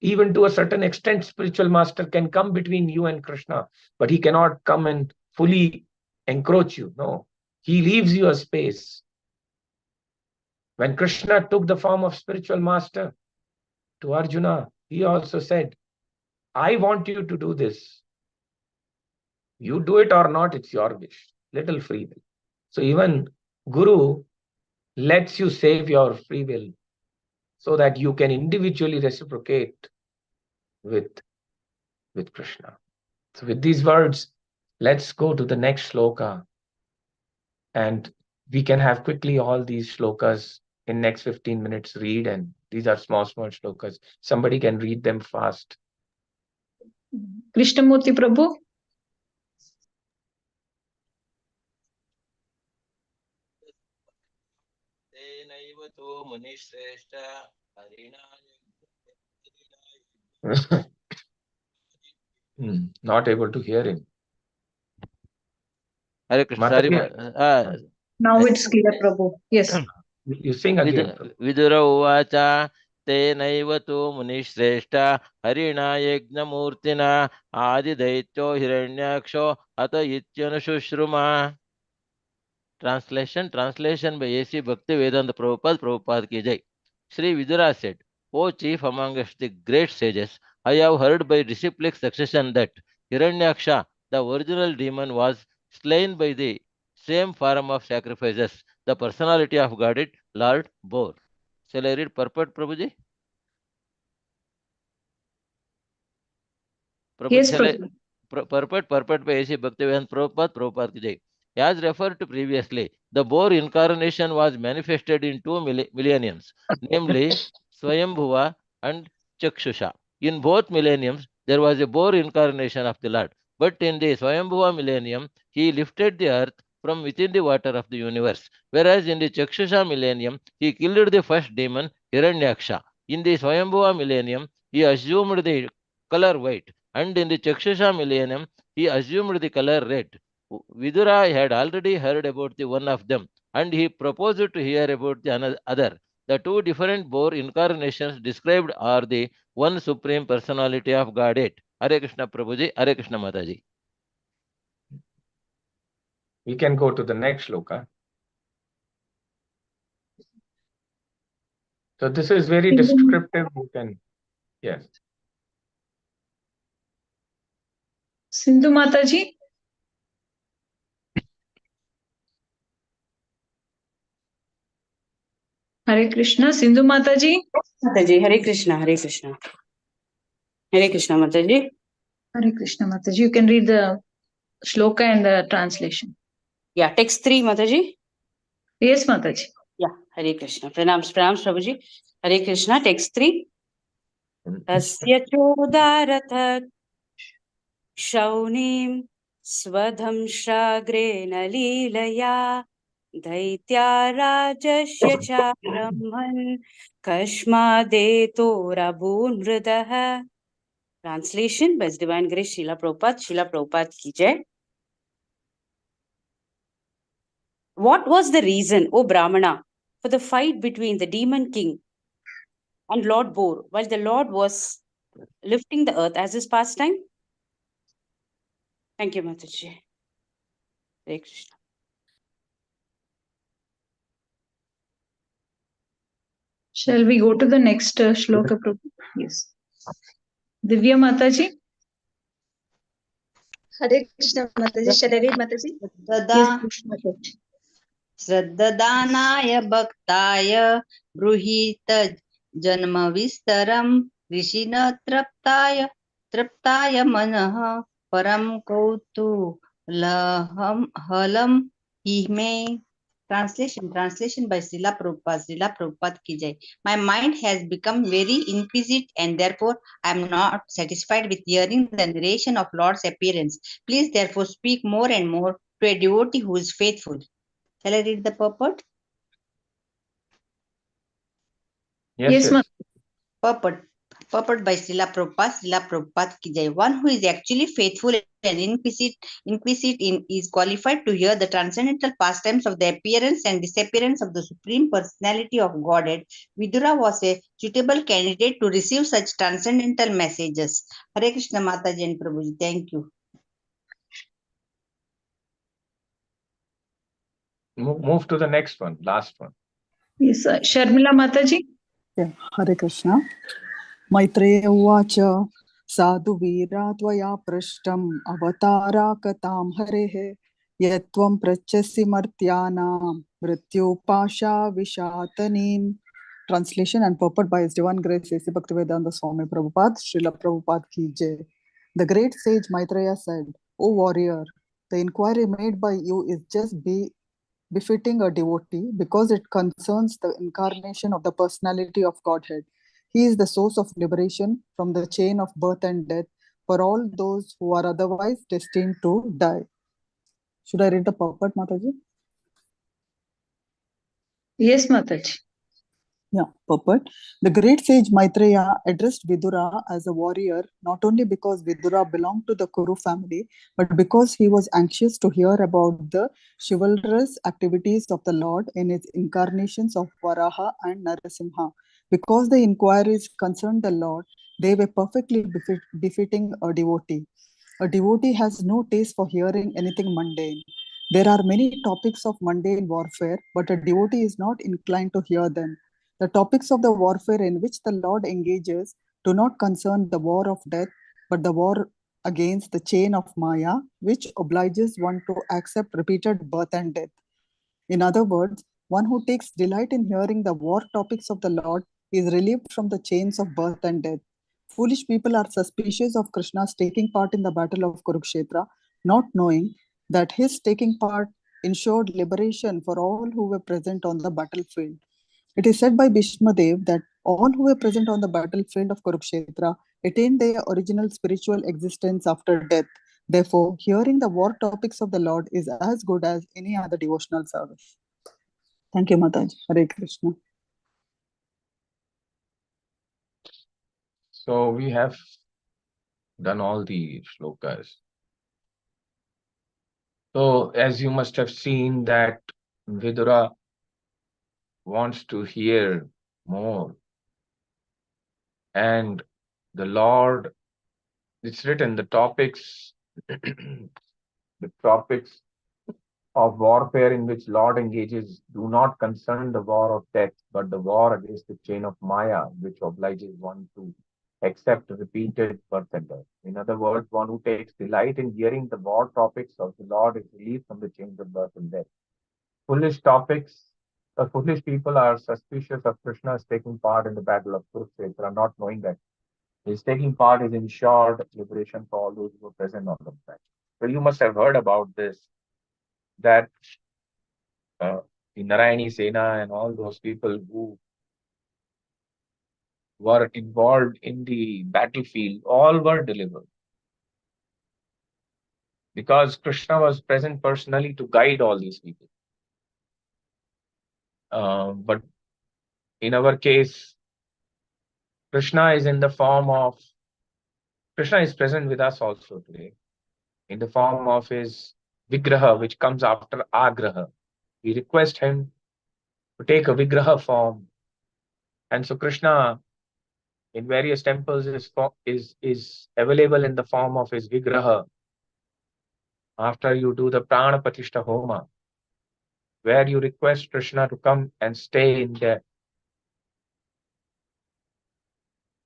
even to a certain extent, spiritual master can come between you and Krishna, but he cannot come and fully encroach you. No, he leaves you a space. When Krishna took the form of spiritual master to Arjuna, he also said, I want you to do this. You do it or not, it's your wish. Little free will. So even Guru lets you save your free will so that you can individually reciprocate with Krishna. So with these words, let's go to the next shloka. And we can have quickly all these shlokas in next 15 minutes read. And these are small shlokas. Somebody can read them fast. Krishnamurti Prabhu. Not able to hear him. Hare Krishna, sorry. Now it's clear, Prabhu. Yes. You sing again. Vidura uvacha tenaiva tu munishreshtha harina yajnamurtina adi daityo hiranyaksho ata ityanu. Translation by A.C. Bhaktivedanta Prabhupada ki jai. Sri Vidura said, O chief amongst the great sages, I have heard by disciplic succession that Hiranyaksha, the original demon, was slain by the same form of sacrifices the personality of Godhead, Lord, bore. Shall I read purport, Prabhuji? Yes, Prabhu. Purport by A.C. Bhaktivedanta Prabhupada ki jai. As referred to previously, the boar incarnation was manifested in two millenniums, namely Swayambhuva and Chakshusha. In both millenniums, there was a boar incarnation of the Lord. But in the Swayambhuva millennium, he lifted the earth from within the water of the universe. Whereas in the Chakshusha millennium, he killed the first demon, Hiranyaksha. In the Swayambhuva millennium, he assumed the color white. And in the Chakshusha millennium, he assumed the color red. Vidura had already heard about the one of them, and he proposed to hear about the other. The two different boar incarnations described are the one supreme personality of Godhead. Hare Krishna Prabhuji, Hare Krishna Mataji. We can go to the next shloka. So this is very descriptive. You can, yes. Sindhu Mataji. Hare Krishna. Sindhu Mataji. Mataji, Hare Krishna, Hare Krishna. Hare Krishna, Mataji. Hare Krishna Mataji. You can read the shloka and the translation. Yeah, text 3, Mataji. Yes, Mataji. Yeah, Hare Krishna. Pranams, Prabhuji. Hare Krishna, text 3. Tasya chodarathat shaunim swadhamshragre leelaya daitya rajasya cha brahman kashmadeto rabunvradaha. Translation by His Divine Grace Srila Prabhupada. Srila Prabhupada ki jai. What was the reason, O Brahmana, for the fight between the demon king and Lord Boar while the Lord was lifting the earth as his pastime? Thank you, Mataji. Hare Krishna. Shall we go to the next shloka, Prabhu? Yes. Divya Mataji. Hare Krishna Mataji. Shall I read Mataji? Yes, Krishna Mataji. श्रद्धानाय भक्ताय ब्रूहीत जन्म विस्तरम ऋषिन तृप्ताय मनः परम कौतूहलम Halam हिमे. Translation by Srila Prabhupada ki jai. My mind has become very inquisitive and therefore I am not satisfied with hearing the narration of Lord's appearance. Please therefore speak more and more to a devotee who is faithful. Shall I read the purport? Yes, Mataji. Purport by Srila Prabhupada ki jai. One who is actually faithful and inquisitive is qualified to hear the transcendental pastimes of the appearance and disappearance of the Supreme Personality of Godhead. Vidura was a suitable candidate to receive such transcendental messages. Hare Krishna Mataji and Prabhuji. Thank you. Move to the next one, last one. Yes, Sharmila Mataji. Yeah. Hare Krishna. Maitreya uvacha sadhu veera tvaya prashtam avatara katam harehe yatvam prachasi martyanam mrityu pasha vishatanim. Translation and purport by His Divine Grace A.C. Bhaktivedanta Swami Prabhupada, Srila Prabhupada ki jai. The great sage Maitreya said, O warrior, the inquiry made by you is just befitting a devotee because it concerns the incarnation of the personality of Godhead. He is the source of liberation from the chain of birth and death for all those who are otherwise destined to die. Should I read the purport, Mataji? Yes, Mataji. Yeah, purport. The great sage Maitreya addressed Vidura as a warrior not only because Vidura belonged to the Kuru family, but because he was anxious to hear about the chivalrous activities of the Lord in his incarnations of Varaha and Narasimha. Because the inquiries concerned the Lord, they were perfectly befitting a devotee. A devotee has no taste for hearing anything mundane. There are many topics of mundane warfare, but a devotee is not inclined to hear them. The topics of the warfare in which the Lord engages do not concern the war of death, but the war against the chain of Maya, which obliges one to accept repeated birth and death. In other words, one who takes delight in hearing the war topics of the Lord is relieved from the chains of birth and death. Foolish people are suspicious of Krishna's taking part in the battle of Kurukshetra, not knowing that his taking part ensured liberation for all who were present on the battlefield. It is said by Bhishma Dev that all who were present on the battlefield of Kurukshetra attained their original spiritual existence after death. Therefore, hearing the war topics of the Lord is as good as any other devotional service. Thank you, Mataji. Hare Krishna. So we have done all the shlokas. So as you must have seen that Vidura wants to hear more. And the Lord, it's written, the topics of warfare in which Lord engages do not concern the war of death, but the war against the chain of Maya, which obliges one to accept repeated birth and death. In other words, one who takes delight in hearing the war topics of the Lord is relieved from the chains of birth and death. Foolish topics The foolish people are suspicious of Krishna's taking part in the battle of Kurukshetra, not knowing that his taking part is ensured liberation for all those who are present on the battle. So you must have heard about this, that the Narayani Sena and all those people who were involved in the battlefield, all were delivered. Because Krishna was present personally to guide all these people. But in our case, Krishna is present with us also today, in the form of his Vigraha, which comes after Agraha. We request him to take a Vigraha form. And so Krishna in various temples is available in the form of his Vigraha after you do the Prana Patishta Homa, where you request Krishna to come and stay in there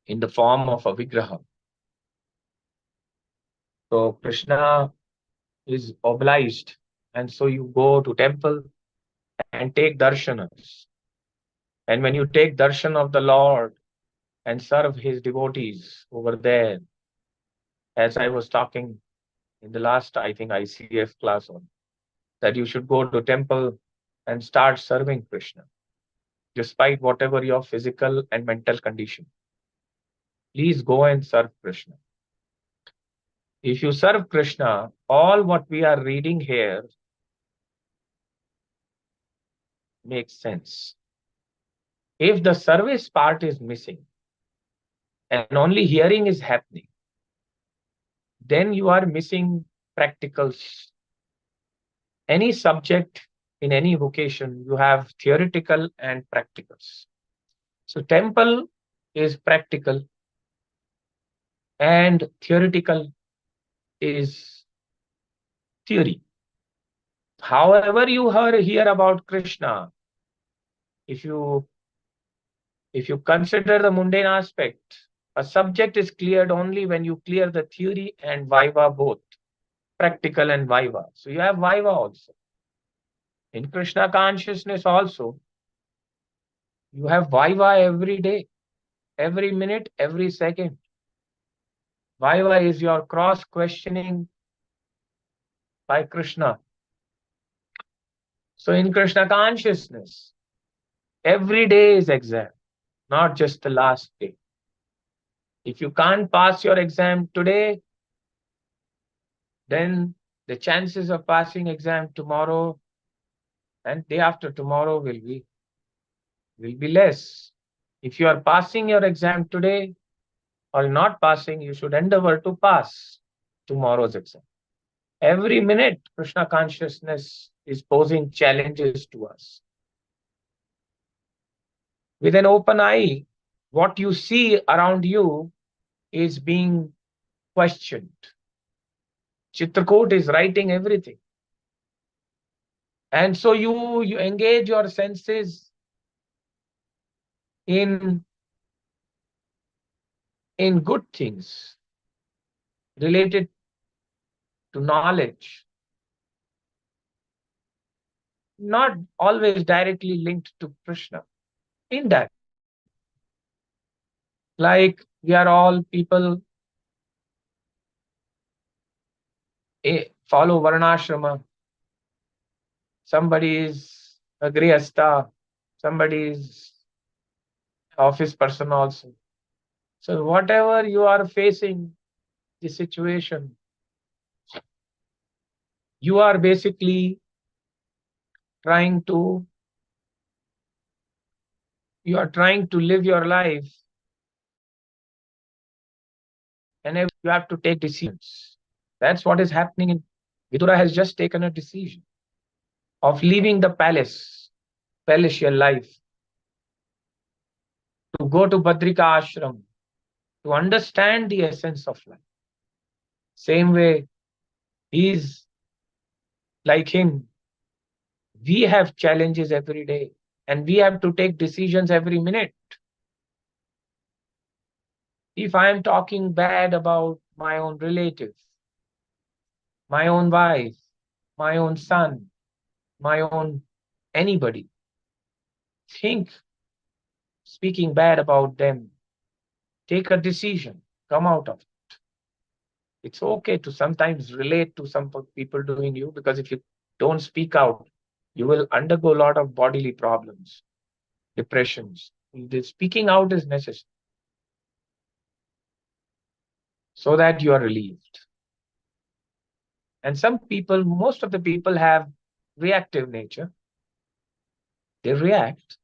in the form of a Vigraha. So Krishna is obliged, and so you go to temple and take darshanas. And when you take darshan of the Lord and serve his devotees over there, as I was talking in the last, I think, ICF class on, that you should go to temple and start serving Krishna, despite whatever your physical and mental condition. Please go and serve Krishna. If you serve Krishna, all what we are reading here makes sense. If the service part is missing and only hearing is happening, then you are missing practicals. Any subject in any vocation, you have theoretical and practicals. So temple is practical and theoretical is theory. However you hear about Krishna, if you consider the mundane aspect, a subject is cleared only when you clear the theory and viva both, practical and viva. So you have viva also. In Krishna consciousness also, you have viva every day, every minute, every second. Viva is your cross questioning by Krishna. So in Krishna consciousness, every day is exam, not just the last day. If you can't pass your exam today, then the chances of passing exam tomorrow and day after tomorrow will be less. If you are passing your exam today or not passing, you should endeavor to pass tomorrow's exam. Every minute, Krishna consciousness is posing challenges to us. With an open eye, what you see around you is being questioned. Chitrakoot is writing everything. And so you engage your senses in good things related to knowledge, not always directly linked to Krishna, indirect. Like we are all people follow Varnashrama. Somebody is a Grihastha, somebody is office person also. So whatever you are facing, the situation, you are basically trying to live your life, and you have to take decisions. That's what is happening in Vidura has just taken a decision of leaving the palatial life, to go to Badrika ashram, to understand the essence of life. Same way, he's like him. We have challenges every day, and we have to take decisions every minute. If I am talking bad about my own relative, my own wife, my own son, my own anybody, think speaking bad about them. Take a decision, come out of it. It's okay to sometimes relate to some people doing you, because if you don't speak out, you will undergo a lot of bodily problems, depressions. The speaking out is necessary so that you are relieved. And some people, most of the people have reactive nature. They react.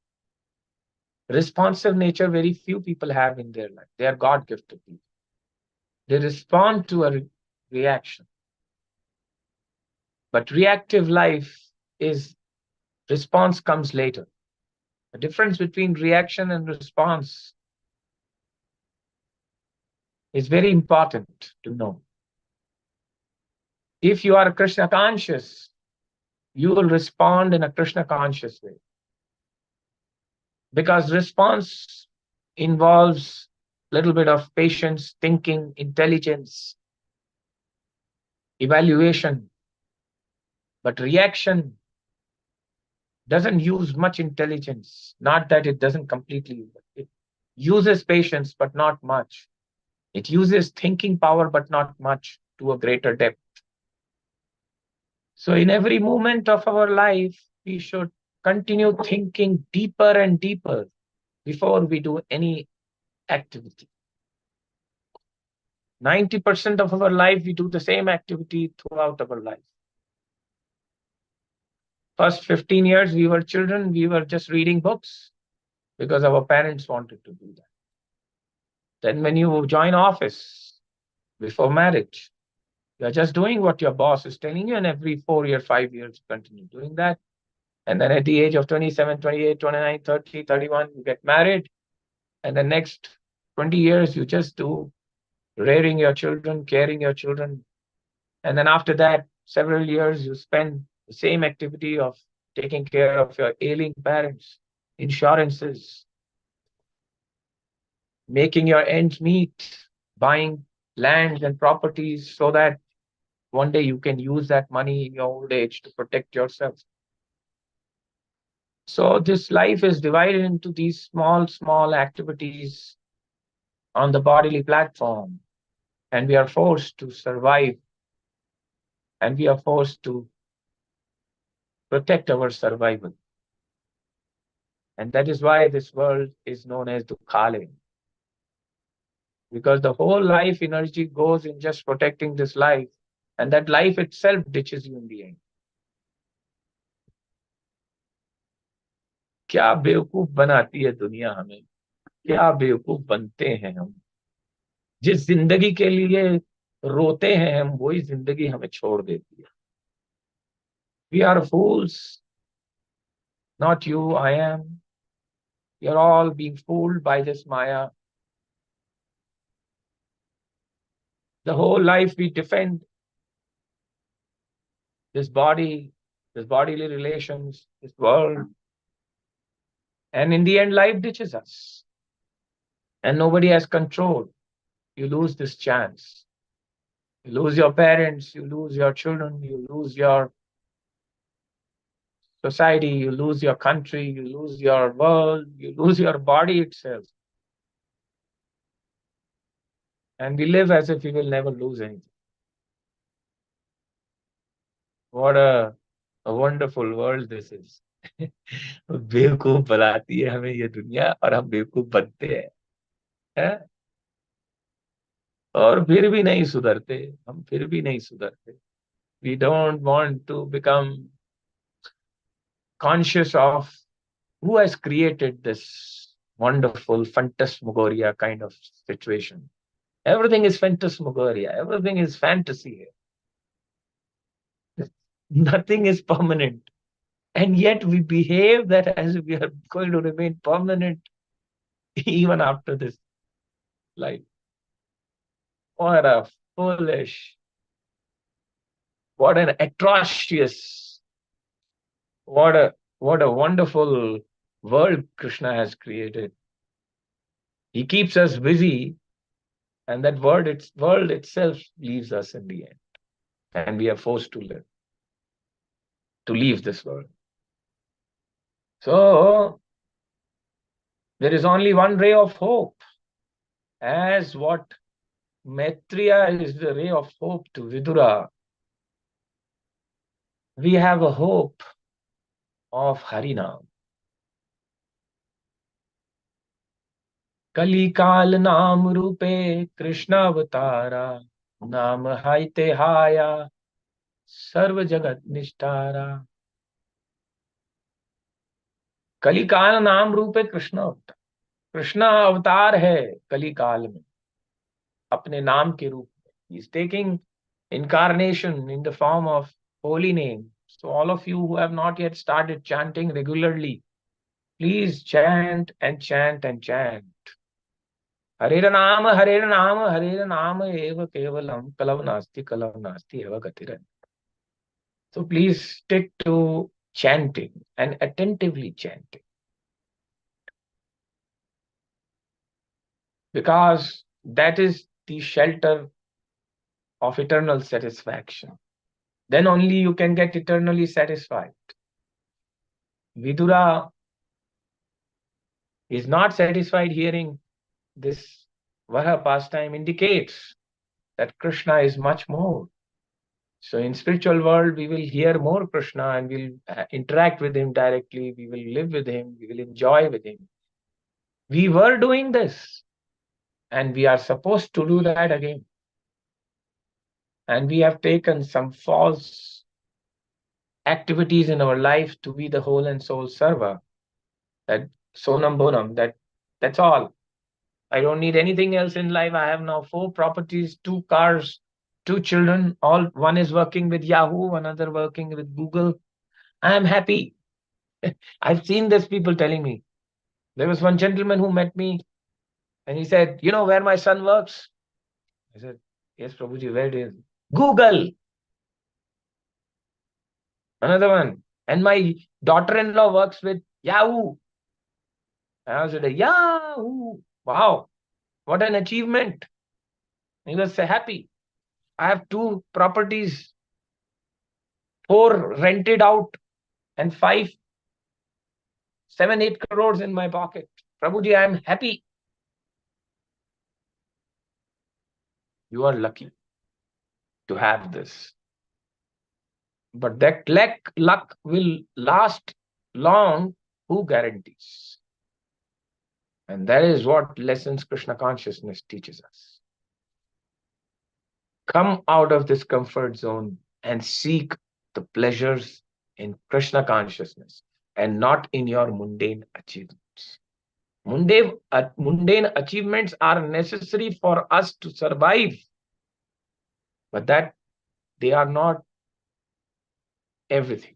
Responsive nature, very few people have in their life. They are God-gifted people. They respond to a reaction. But reactive life is response comes later. The difference between reaction and response is very important to know. If you are Krishna conscious, you will respond in a Krishna conscious way. Because response involves a little bit of patience, thinking, intelligence, evaluation. But reaction doesn't use much intelligence. Not that it doesn't completely. It uses patience, but not much. It uses thinking power, but not much, to a greater depth. So in every moment of our life, we should continue thinking deeper and deeper before we do any activity. 90% of our life, we do the same activity throughout our life. First 15 years, we were children, we were just reading books because our parents wanted to do that. Then when you join office, before marriage, you're just doing what your boss is telling you, and every 4 years, 5 years, you continue doing that. And then at the age of 27, 28, 29, 30, 31, you get married. And the next 20 years, you just do rearing your children, caring your children. And then after that, several years, you spend the same activity of taking care of your ailing parents, insurances, making your ends meet, buying lands and properties so that one day you can use that money in your old age to protect yourself. So this life is divided into these small, small activities on the bodily platform, and we are forced to survive, and we are forced to protect our survival. And that is why this world is known as Dukkale, because the whole life energy goes in just protecting this life, and that life itself ditches you in the end. क्या बेवकूफ बनाती है दुनिया हमें, क्या बेवकूफ बनते हैं हम। जिस जिंदगी के लिए रोते हैं हम, वही जिंदगी हमें छोड़ देती है। We are fools, not you, I am. We are all being fooled by this Maya. The whole life we defend this body, this bodily relations, this world. And in the end, life ditches us. And nobody has control. You lose this chance. You lose your parents, you lose your children, you lose your society, you lose your country, you lose your world, you lose your body itself. And we live as if we will never lose anything. What a wonderful world this is. बेवकूफ बनाती है हमें ये दुनिया, और हम बेवकूफ बनते हैं, और फिर भी नहीं सुधरते, हम फिर भी नहीं सुधरते. We don't want to become conscious of who has created this wonderful phantasmagoria kind of situation. Everything is phantasmagoria. Everything is fantasy here. Nothing is permanent. And yet we behave that as if we are going to remain permanent even after this life. What a foolish, what an atrocious, what a wonderful world Krishna has created. He keeps us busy, and that world itself leaves us in the end. And we are forced to leave this world. So There is only one ray of hope. As what Maitreya is the ray of hope to Vidura, we have a hope of Harinam. Kali Kal Naam Rupe Krishna Avatara Naam Haite Haya Sarva Jagat Nishtara. कली काल नाम रूप है कृष्ण अवतार. कृष्ण अवतार है कली काल में अपने नाम के रूप में. He is taking incarnation in the form of holy name. So all of you who have not yet started chanting regularly, please chant and chant and chant. Hare Naam eva kevalam kalav nasti eva gatiran. So please stick to chanting and attentively chanting. Because that is the shelter of eternal satisfaction. Then only you can get eternally satisfied. Vidura is not satisfied hearing this Vaha pastime, indicates that Krishna is much more. So in spiritual world, we will hear more Krishna and we'll interact with him directly. We will live with him. We will enjoy with him. We were doing this and we are supposed to do that again. And we have taken some false activities in our life to be the whole and soul server. That sonam bonam, that's all. I don't need anything else in life. I have now 4 properties, 2 cars, 2 children. All one is working with Yahoo, another working with Google. I am happy. I've seen this people telling me. There was one gentleman who met me and he said, you know where my son works? I said, yes, Prabhuji, where it is? Google. Another one. And my daughter-in-law works with Yahoo. And I said, Yahoo. Wow. What an achievement. He was happy. I have 2 properties, 4 rented out, and 5, 7, 8 crores in my pocket. Prabhuji, I am happy. You are lucky to have this. But that luck will last long, who guarantees? And that is what lessons Krishna consciousness teaches us. Come out of this comfort zone and seek the pleasures in Krishna consciousness and not in your mundane achievements. Mundane achievements are necessary for us to survive, but that they are not everything.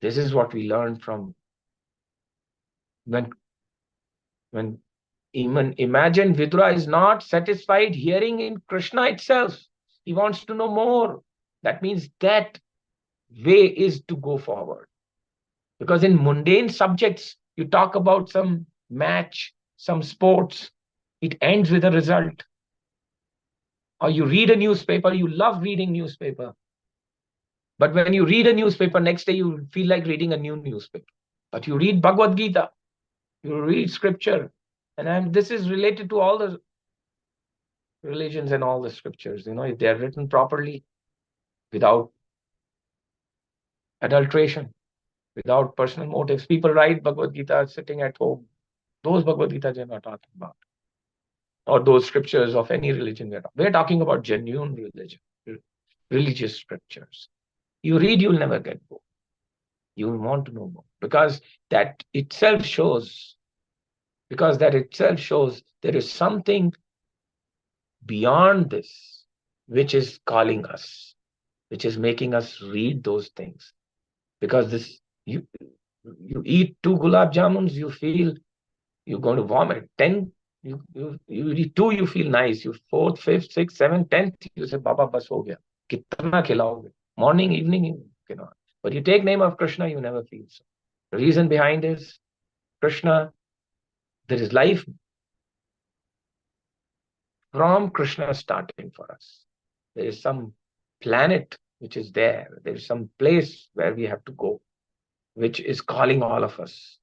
This is what we learn from when even imagine Vidura is not satisfied hearing in Krishna itself. He wants to know more. That means that way is to go forward. Because in mundane subjects, you talk about some match, some sports, it ends with a result. Or you read a newspaper, you love reading newspaper. But when you read a newspaper, next day you feel like reading a new newspaper. But you read Bhagavad Gita, you read scripture, and this is related to all the religions and all the scriptures. If they are written properly, without adulteration, without personal motives. People write Bhagavad Gita sitting at home. Those Bhagavad Gita they're not talking about. Or those scriptures of any religion. We're talking about genuine religion, religious scriptures. You read, you'll never get bored. You will want to know more. Because that itself shows there is something beyond this which is calling us, which is making us read those things. Because you eat 2 gulab jamuns, you feel you're going to vomit. 10, you eat 2, you feel nice. You 4th, 5th, 6th, 7th, 10th, you say, Baba, bas ho gaya. Kitna khilaoge? Morning, evening, you cannot. But you take name of Krishna, you never feel so. The reason behind is Krishna, there is life from Krishna starting for us. There is some planet which is there. There is some place where we have to go, which is calling all of us.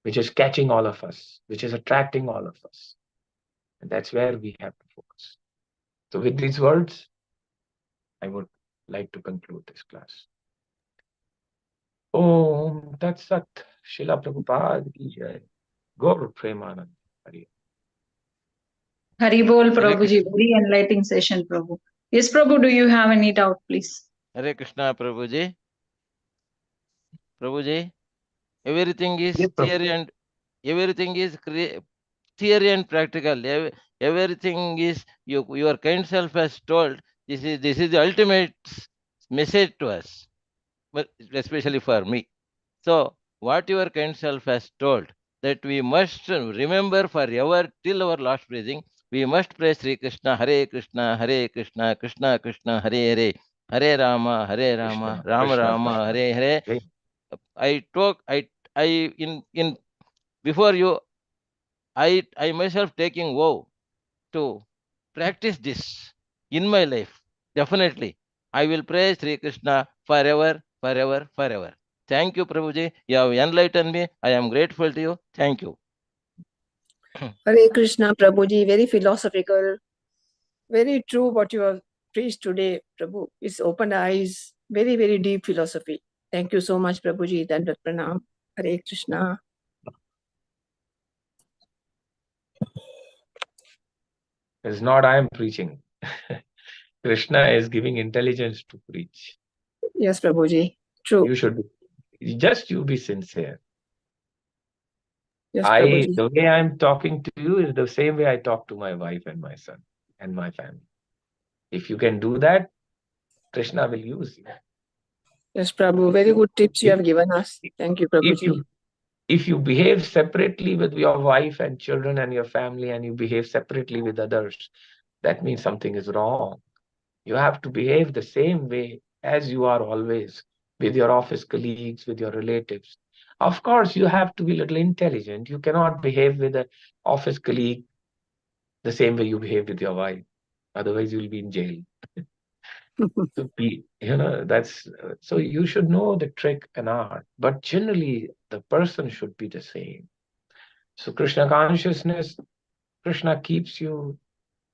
which is catching all of us, which is attracting all of us. And that's where we have to focus. So with these words, I would like to conclude this class. Om Tat Sat, Srila Prabhupada ki jai. Gaur Premanand. Hari. Hari Bol, Hare Prabhuji. Krishna. Very enlightening session, Prabhu. Yes, Prabhu, do you have any doubt, please? Hare Krishna, Prabhuji. Prabhuji, everything is Yes, Prabhu. theory and everything is theory and practical. Everything is your kind self has told. This is the ultimate message to us, but especially for me. So what your kind self has told, that we must remember forever till our last breathing. We must pray Sri Krishna, Hare Krishna, Hare Krishna, Krishna Krishna, Hare Hare, Hare Rama, Hare Rama, Krishna, Rama Krishna, Rama, Krishna. Hare Hare. Hare. I in before you, I myself taking vow to practice this in my life. Definitely, I will pray Sri Krishna forever, forever, forever. Thank you, Prabhuji. You have enlightened me. I am grateful to you. Thank you. Hare Krishna, Prabhuji, very philosophical, very true what you have preached today, Prabhu. It's opened eyes, very, very deep philosophy. Thank you so much, Prabhuji. Dandat Pranam. Hare Krishna. It's not I am preaching. Krishna is giving intelligence to preach. Yes, Prabhuji. True. You should be sincere. Yes, Prabhuji. The way I'm talking to you is the same way I talk to my wife and my son and my family. If you can do that, Krishna will use you. Yes, Prabhu. Very good tips you If- have given us. Thank you, Prabhuji. If you behave separately with your wife and children and your family, and you behave separately with others, that means something is wrong. You have to behave the same way as you are always with your office colleagues, with your relatives. Of course, you have to be a little intelligent. You cannot behave with an office colleague the same way you behave with your wife. Otherwise, you'll be in jail. That's so you should know the trick and art, but generally the person should be the same. So Krishna consciousness, Krishna keeps you.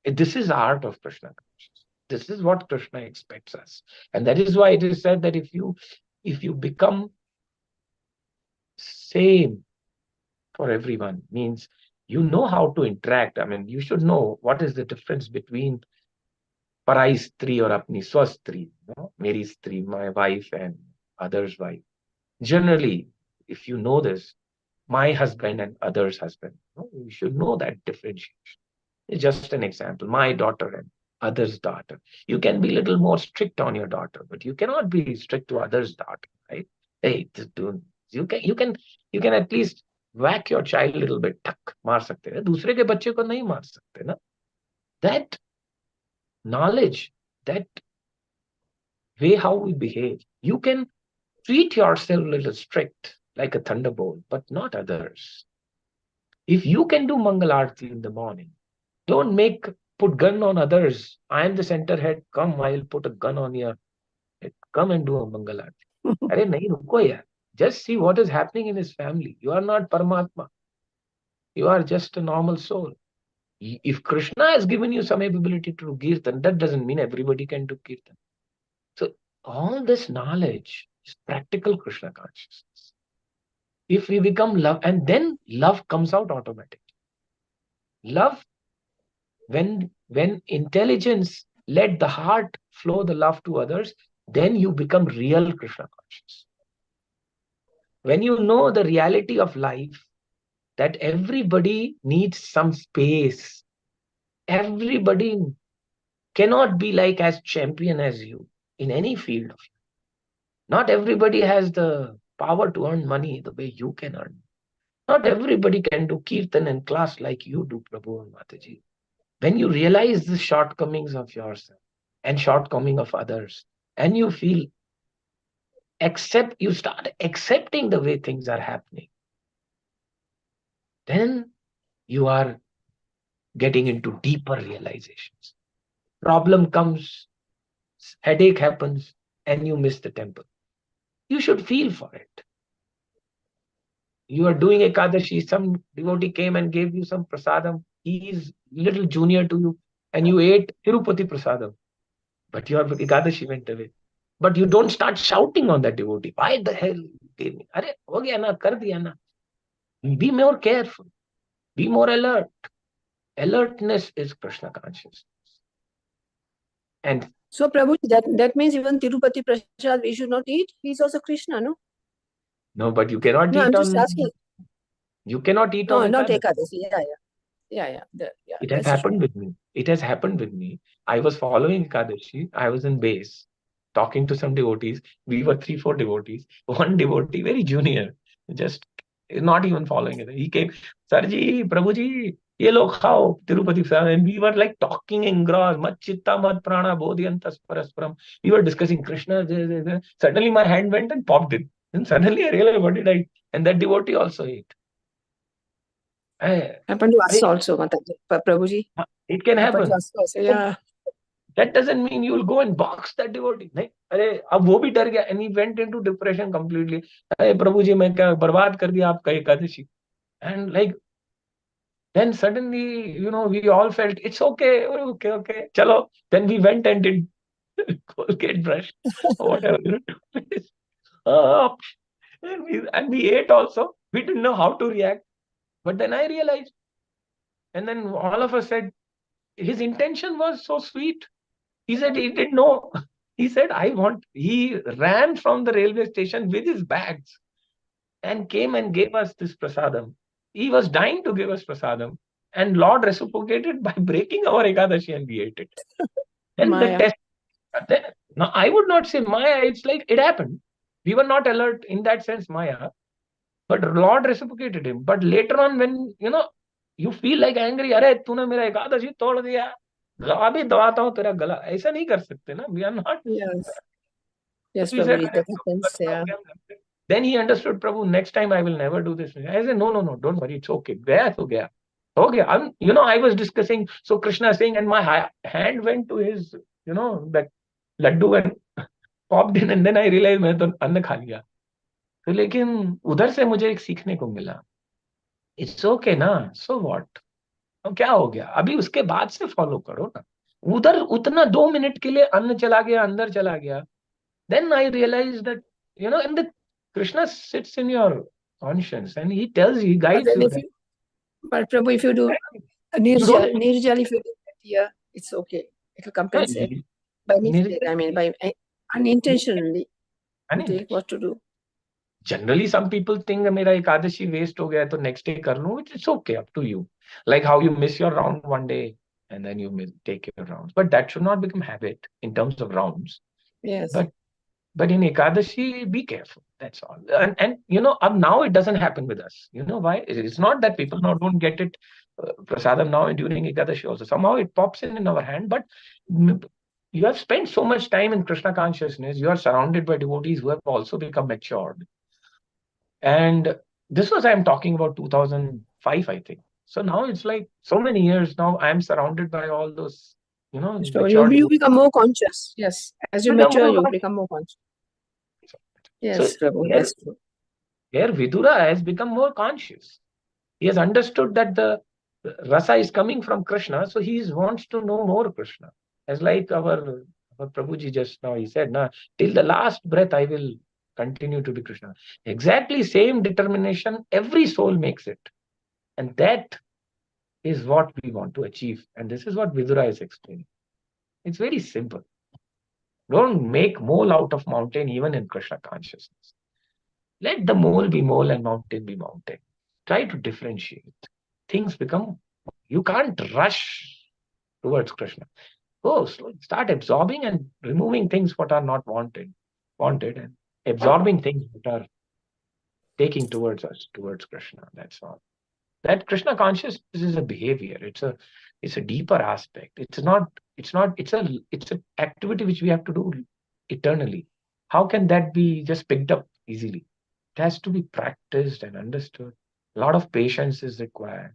This is the art of Krishna consciousness. This is what Krishna expects us, and that is why it is said that if you become same for everyone, means you know how to interact. I mean, you should know what is the difference between parai stri or apni swastri, Meri stri, my wife, and others' wife. Generally, if you know this, my husband and others' husband, you should know that differentiation. It's just an example. My daughter and others' daughter. You can be a little more strict on your daughter, but you cannot be strict to others' daughter, right? Hey, you can at least whack your child a little bit. ठक मार सकते हैं. दूसरे के बच्चे को नहीं मार सकते ना. That knowledge, that way how we behave, you can treat yourself a little strict, like a thunderbolt, but not others. If you can do Mangal Aarti in the morning, don't put gun on others. I am the center head. Come, I'll put a gun on your head. Come and do a Mangal Aarti. Arey nahi, ruko yaar. Just see what is happening in his family. You are not Paramatma. You are just a normal soul. If Krishna has given you some ability to do Kirtan, that doesn't mean everybody can do Kirtan. So all this knowledge is practical Krishna consciousness. If we become love, and then love comes out automatically. Love, when intelligence let the heart flow the love to others, then you become real Krishna conscious. When you know the reality of life, that everybody needs some space. Everybody cannot be like as champion as you in any field of you. Not everybody has the power to earn money the way you can earn. Not everybody can do kirtan and class like you do, Prabhu and Mataji. When you realize the shortcomings of yourself and shortcoming of others, and you start accepting the way things are happening, then you are getting into deeper realizations. Problem comes, headache happens, and you miss the temple. You should feel for it. You are doing Ekadashi, some devotee came and gave you some prasadam. He is little junior to you, and you ate Tirupati prasadam. But your Ekadashi went away. But you don't start shouting on that devotee. Why the hell you gave me? Arey, ho gaya na, kar diya na. Be more careful. Be more alert. Alertness is Krishna consciousness. And So, Prabhu, that means even Tirupati Prasad we should not eat. He's also Krishna, no? no, but you cannot No, eat I'm just on. asking. You cannot eat No, on not Ekadashi. Ekadasi. Yeah. It has That's true. happened with me. It has happened with me. I was following Ekadashi. I was in base, talking to some devotees. We were 3-4 devotees. One devotee, very junior, just not even following it. He came, Sarji, Prabhuji, ye log khao, Tirupati Prasad. And we were like talking in gross, mat chitta mat prana bodhyantas parasparam. We were discussing Krishna. Suddenly my hand went and popped in. And suddenly I realized, what did I? And that devotee also ate. Happened to us also, Prabhuji. It can Happened to happen. us also, yeah. That doesn't mean you will go and box that devotee. नहीं, अरे अब वो भी डर गया, and he went into depression completely. अरे प्रभु जी मैं क्या बर्बाद कर दिया आपका Ekadashi. And like then suddenly, we all felt it's okay, okay. Chalo. Then we went and did Colgate brush or whatever. Uh, and we ate also. We didn't know how to react. But then I realized. And then all of us said, his intention was so sweet. He said he didn't know. He said, he ran from the railway station with his bags and came and gave us this prasadam. He was dying to give us prasadam. And Lord reciprocated by breaking our Ekadashi and we ate it. And the Maya. test, now I would not say Maya, it's like it happened. We were not alert in that sense, Maya. But Lord reciprocated him. But later on, when, you feel like angry, अरे तूने मेरा एकादशी तोड़ दिया, अभी दबाता हूँ तेरा गला. ऐसा नहीं कर सकते ना. We are not. Yes, We said, Prabhuji, that happens, yeah. then he understood, Prabhu, next time I will never do this. I said, no, don't worry, it's okay. Gaya to gaya. Okay, I was discussing, so Krishna saying, and my hand went to his, that laddu and popped in, and then I realized मैं तो अन्न खा लिया. तो लेकिन उधर से मुझे एक सीखने को मिला. It's okay ना, so what? अब क्या हो गया? अभी उसके बाद से फॉलो करो ना. उधर उतना 2 मिनट के लिए अन्न चला गया, अंदर चला गया. Then I realized that, and the Krishna sits in your conscience and he tells you, he guides you. But Prabhu, if you do nirjal, if you do that here, it's okay. It will compensate. By mistake, by unintentionally. You take what to do. Generally, some people think मेरा Ekadashi waste हो गया तो next day कर लूं. It's okay, up to you. Like how you miss your round one day and then you take your rounds. But that should not become habit in terms of rounds. Yes. But in Ekadashi, be careful. That's all. And now it doesn't happen with us. You know why? It's not that people now don't get it prasadam now and during Ekadashi also. Somehow it pops in our hand. But you have spent so much time in Krishna consciousness. You are surrounded by devotees who have also become matured. And this was, I'm talking about 2005, I think. So now it's like so many years now. I'm surrounded by all those, So you become more conscious. Yes. As you mature, you become more conscious. Yes, so Prabhu, that's true. Here Vidura has become more conscious. He has understood that the rasa is coming from Krishna, so he wants to know more Krishna. As like our Prabhuji just now, he said, till the last breath I will continue to be Krishna. Exactly same determination, every soul makes it. And that is what we want to achieve. And this is what Vidura is explaining. It's very simple. Don't make mole out of mountain even in Krishna consciousness. Let the mole be mole and mountain be mountain. Try to differentiate. Things become, you can't rush towards Krishna. Go slowly. Start absorbing and removing things what are not wanted, and absorbing things that are taking towards us, towards Krishna. That's all. That Krishna consciousness is a behavior. It's a deeper aspect. It's an activity which we have to do eternally. How can that be just picked up easily? It has to be practiced and understood. A lot of patience is required.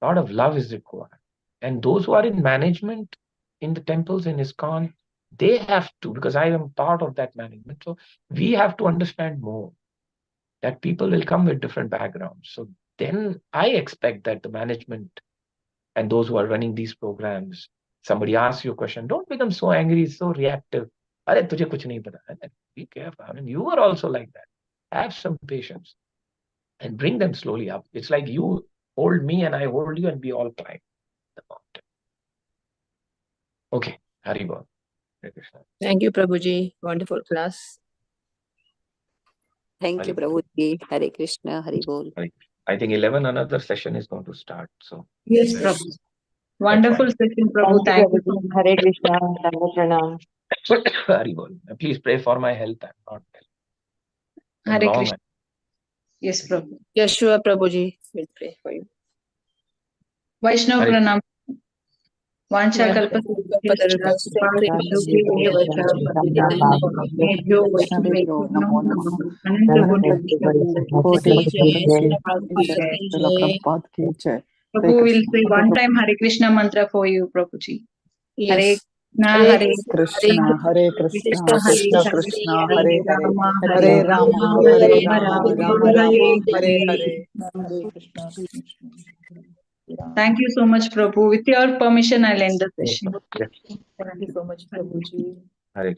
A lot of love is required. And those who are in management in the temples in ISKCON, they have to, because I am part of that management. So we have to understand more. that people will come with different backgrounds. So then I expect that the management and those who are running these programs, somebody asks you a question, don't become so angry, so reactive. Arey, tujhe kuch nahi pata. Be careful. I mean, you are also like that. Have some patience and bring them slowly up. It's like you hold me and I hold you and we all climb the mountain. Okay, Hari Bol. Hare Krishna. Thank you, Prabhuji. Wonderful class. Thank you, Hari- Prabhuji. Hare Krishna, Hari Bol. I think 11 another session is going to start. So Yes, Prabhu. Wonderful session, Prabhu. Thank you so much. Hare Krishna. Dandavat pranam. Hari Bol. Please pray for my health. I'm not well. Hare Long Krishna. Yes, Prabhu. Yes, sure, Prabhuji. We'll pray for you. Vaishnav Hare- Pranam. Vansha Yeah. kalpa Vaishnavebhyo namo namah. Koti Bhaktavrinda ki jai. Srila Prabhupada ki jai. Prabhu will say one time Hare Krishna mantra for you, Prabhuji. Hare Yes. Krishna, Hare Krishna, Hare Krishna, Krishna Krishna, Hare Hare, Hare Hare Rama, Hare Rama, Rama Rama, Hare Hare. Hare. Hare Krishna, Krishna Krishna. Thank you so much, Prabhu. With your permission, I'll end the session. Thank you so much, Prabhuji.